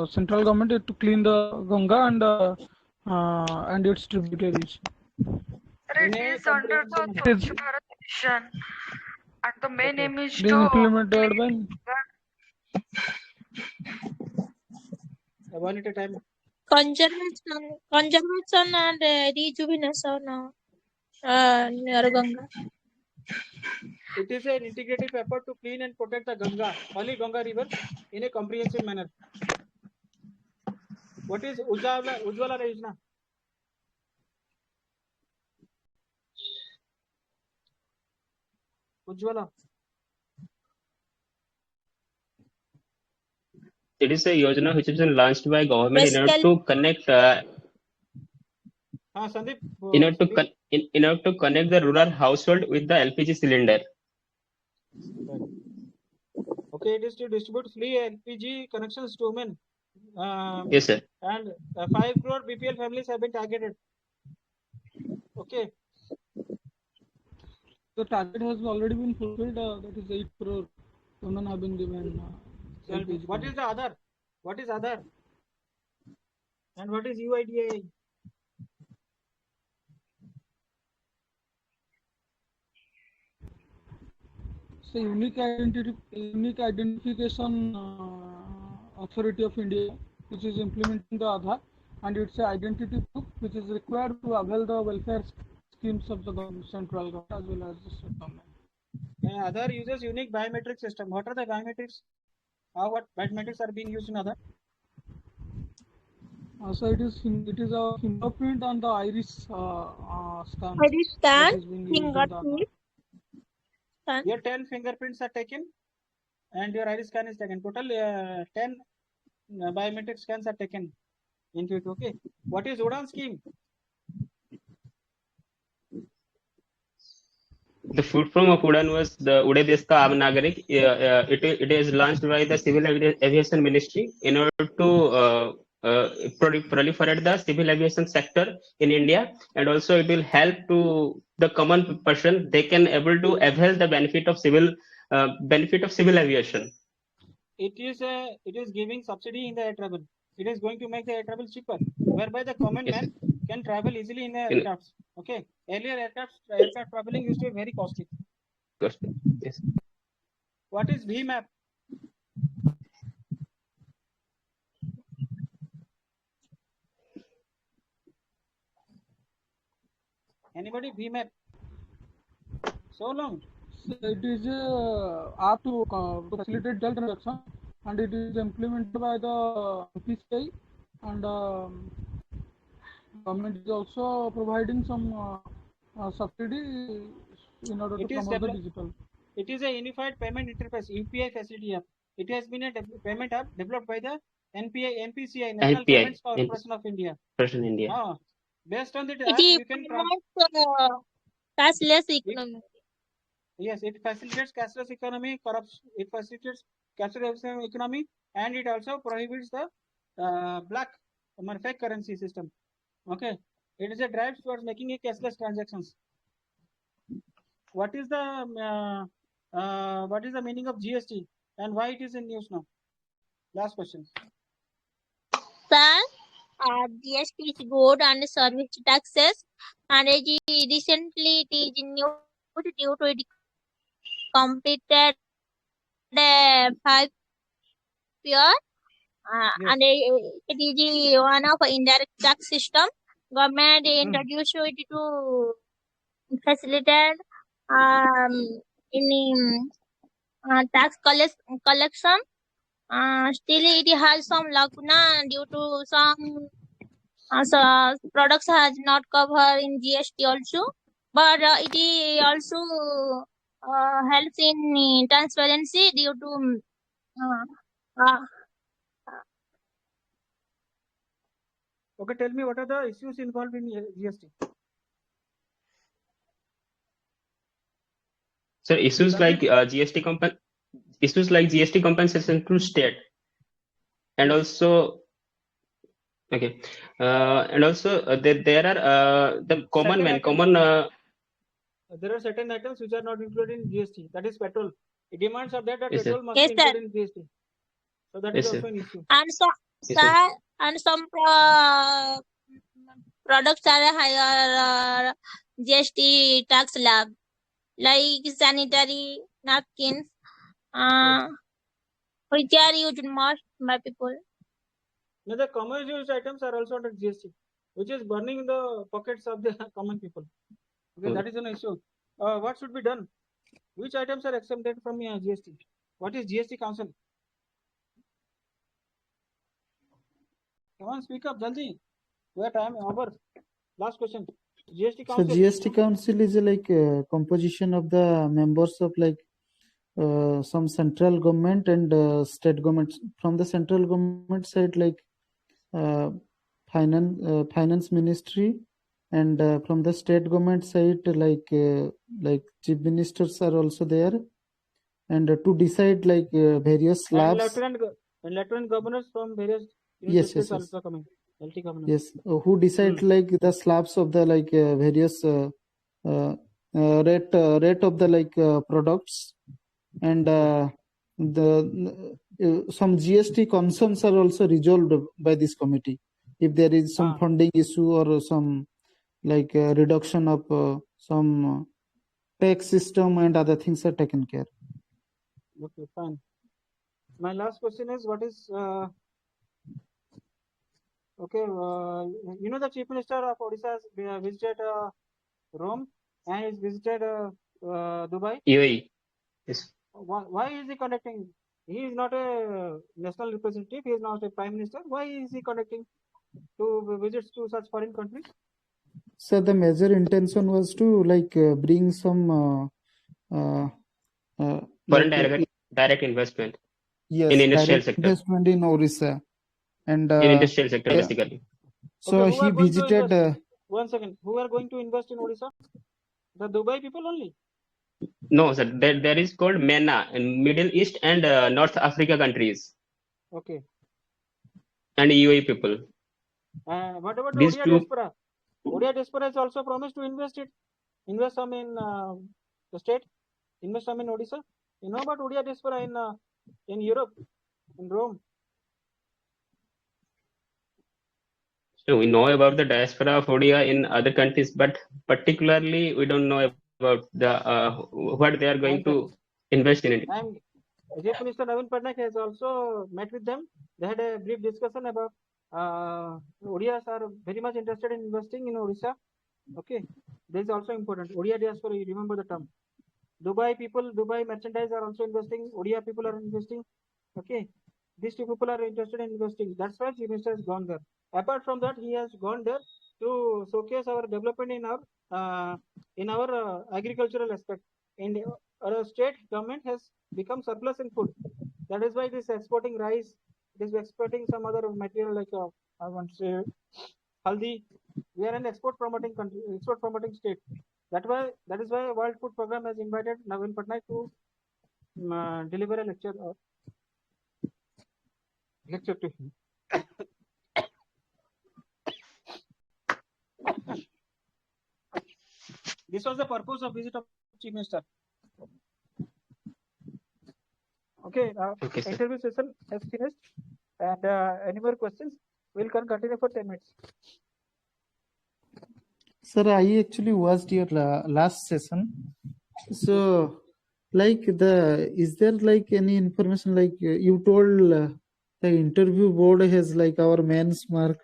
C: central government to clean the Ganga and its tributaries.
J: It is under the Swachh Bharat mission, and the main aim is to
C: implemented by
A: one at a time.
E: Conservation and rejuvenation near Ganga.
A: It is an integrative effort to clean and protect the Ganga, Holy Ganga river, in a comprehensive manner. What is Ujjwala Yojana? Ujjwala.
G: It is a yojana which has been launched by government in order to connect
A: Sandeep.
G: in order to connect the rural household with the LPG cylinder.
A: Okay, it is to distribute free LPG connections to women.
G: Yes, sir.
A: And 5 crore BPL families have been targeted. Okay.
C: The target has already been fulfilled. That is 8 crore women have been given.
A: What is the other? What is other? And what is UIDAI?
C: So unique identification authority of India, which is implementing the Aadhaar, and it's an identity proof which is required to avail the welfare schemes of the central government as well as the state government.
A: Aadhaar uses unique biometric system. What are the biometrics? What biometrics are being used in Aadhaar?
C: So it is a fingerprint and the iris scan.
E: Iris scan,
C: fingerprint.
A: Your 10 fingerprints are taken and your iris scan is taken. Total 10 biometric scans are taken into it. Okay. What is Udan scheme?
G: The full form of Udan was the Uday Desh Ka Aam Nagarik. It is launched by the Civil Aviation Ministry in order to proliferate the civil aviation sector in India, and also it will help to the common person. They can able to avail the benefit of civil aviation.
A: It is giving subsidy in the air travel. It is going to make the air travel cheaper, whereby the common man can travel easily in the aircrafts. Okay. Earlier aircraft traveling used to be very costly.
G: Yes.
A: What is VMAP? Anybody? VMAP? So long.
C: So it is a app to facilitate digital transaction, and it is implemented by the NPCI, and government is also providing some subsidy in order to promote the digital.
A: It is a unified payment interface, UPI facility app. It has been a payment app developed by the NPCI, National Payments Corporation of India. Based on that app, you can
E: cashless economy.
A: Yes, it facilitates cashless economy, corruption. It facilitates cashless economy, and it also prohibits the black fake currency system. Okay, it is a drive towards making a cashless transactions. What is the meaning of GST and why it is in news now? Last question.
E: Sir, GST is good and service taxes, and recently it is in news due to it completed 5 years, and it is one of indirect tax system. Government introduced it to facilitate in tax collection. Still, it has some lacuna due to some products has not covered in GST also, but it also helps in transparency due to
A: Okay, tell me what are the issues involved in GST?
G: So issues like GST compensation to state, and also there are the common man
A: there are certain items which are not included in GST. That is petrol. The demands are that
E: Yes,
A: petrol must be included in GST. So that is also an issue.
E: And some products are higher GST tax slab, like sanitary napkins, which are used most by people.
A: Now the commercial use items are also under GST, which is burning the pockets of the common people. Okay, that is an issue. What should be done? Which items are exempted from GST? What is GST Council? Come on, speak up, Jaldi. Where time over? Last question. GST
F: So
A: Council.
F: GST Council is like composition of the members of like some central government and state government. From the central government side, like uh, finance ministry, and from the state government side, like chief ministers are also there, and to decide like various
A: And
F: slabs.
A: lieutenant governors from various
F: Yes,
A: states
F: yes, yes.
A: also coming. LT governors.
F: Yes, who decide like the slabs of the like various rate of the like products, and the some GST concerns are also resolved by this committee. If there is some funding issue or some like reduction of some tax system and other things are taken care.
A: Okay, fine. My last question is, what is okay? You know the chief minister of Odisha has visited Rome and he's visited Dubai.
G: UAE. Yes.
A: Why is he conducting? He is not a national representative. He is not a prime minister. Why is he conducting to visits to such foreign countries?
F: So the major intention was to like bring some
G: foreign direct investment.
F: Yes,
G: in industrial
F: direct
G: sector.
F: investment in Orissa, and
G: in industrial sector basically.
F: So
A: Okay,
F: he visited.
A: 1 second. Who are going to invest in Odisha? The Dubai people only?
G: No, sir. There is called MENA in Middle East and North Africa countries.
A: Okay.
G: And UAE people.
A: What about
G: These
A: Odia
G: two.
A: diaspora? Odia diaspora has also promised to invest some in the state, invest some in Odisha. You know about Odia diaspora in Europe, in Rome?
G: So we know about the diaspora of Odia in other countries, but particularly we don't know about the what they are going to invest in it.
A: Chief Minister Navin Patnaik has also met with them. They had a brief discussion about Odias are very much interested in investing in Odisha. Okay, this is also important. Odia diaspora, you remember the term. Dubai people, Dubai merchandise are also investing. Odia people are investing. Okay, these two people are interested in investing. That's why Chief Minister has gone there. Apart from that, he has gone there to showcase our development in our agricultural aspect. And our state government has become surplus in food. That is why it is exporting rice. It is exporting some other material like I want to say haldi. We are an export promoting country, export promoting state. That is why World Food Program has invited Navin Patnaik to deliver a lecture to him. This was the purpose of visit of Chief Minister. Okay, interview session has finished. And any more questions? We'll continue for 10 minutes.
F: Sir, I actually watched your last session. So, like is there like any information like you told the interview board has like our man's mark?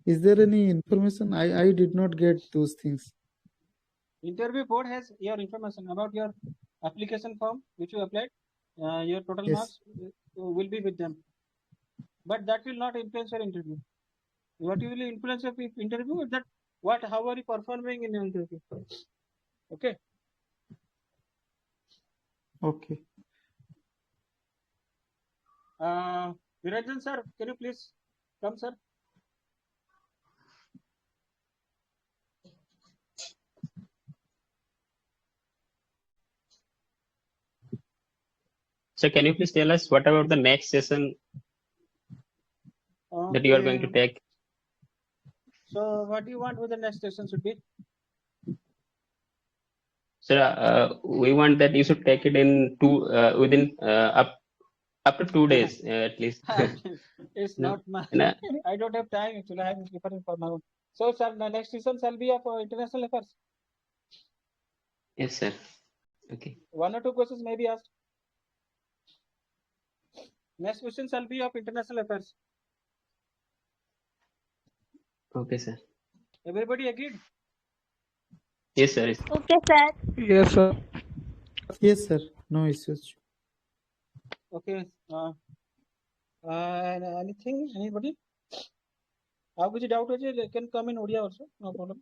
F: Is there any information? I did not get those things.
A: Interview board has your information about your application form which you applied. Your total marks will be with them. But that will not influence your interview. What will influence your interview is that how are you performing in your interview? Okay.
F: Okay.
A: Niranjan sir, can you please come, sir?
G: So can you please tell us what about the next session that you are going to take?
A: So what do you want with the next session should be?
G: So we want that you should take it in within up to 2 days at least.
A: It's not my. I don't have time actually. I am preparing for my own. So sir, the next session shall be of international affairs.
G: Yes, sir. Okay.
A: 1 or 2 questions may be asked. Next question shall be of international affairs.
G: Okay, sir.
A: Everybody agreed?
G: Yes, sir.
E: Okay, sir.
C: Yes, sir.
F: Yes, sir. No issues.
A: Okay. Anything? Anybody? How much doubt can come in Odia also, no problem.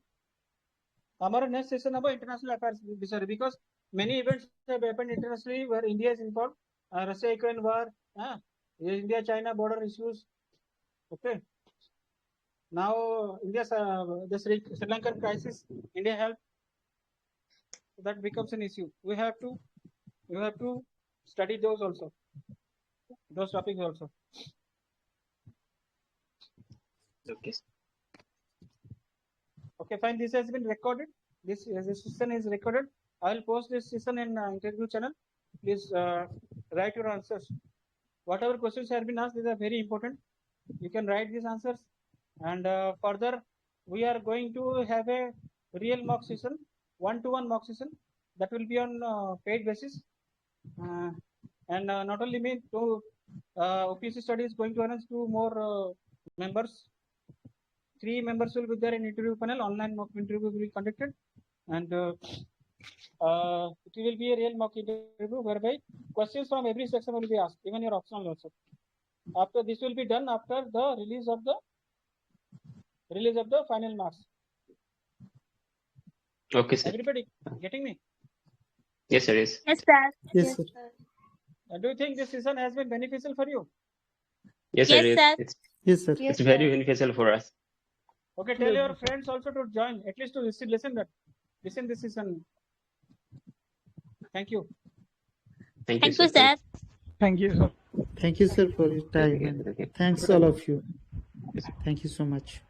A: Our next session about international affairs, because many events have happened internationally where India is involved. Russia-Ukraine war, India-China border issues. Okay. Now India's the Sri Lankan crisis, India help. That becomes an issue. We have to study those also. Those topics also.
G: Okay.
A: Okay, fine. This has been recorded. This session is recorded. I will post this session in interview channel. Please write your answers. Whatever questions have been asked, these are very important. You can write these answers. And further, we are going to have a real mock session, 1-to-1 mock session that will be on paid basis. And not only me, OPC study is going to announce 2 more members. 3 members will be there in interview panel. Online mock interview will be conducted, and it will be a real mock interview whereby questions from every section will be asked, even your optional also. After this will be done after the release of the final marks.
G: Okay, sir.
A: Everybody getting me?
G: Yes, sir. Yes.
E: Yes, sir.
F: Yes, sir.
A: Do you think this season has been beneficial for you?
G: Yes, sir.
E: Yes, sir.
F: Yes, sir.
G: It's very beneficial for us.
A: Okay, tell your friends also to join, at least to listen this season. Thank you.
G: Thank you,
E: Thank you,
G: sir.
E: sir.
C: Thank you, sir.
F: Thank you, sir, for your time.
G: Okay,
F: And
G: okay.
F: thanks all of you. Thank you so much.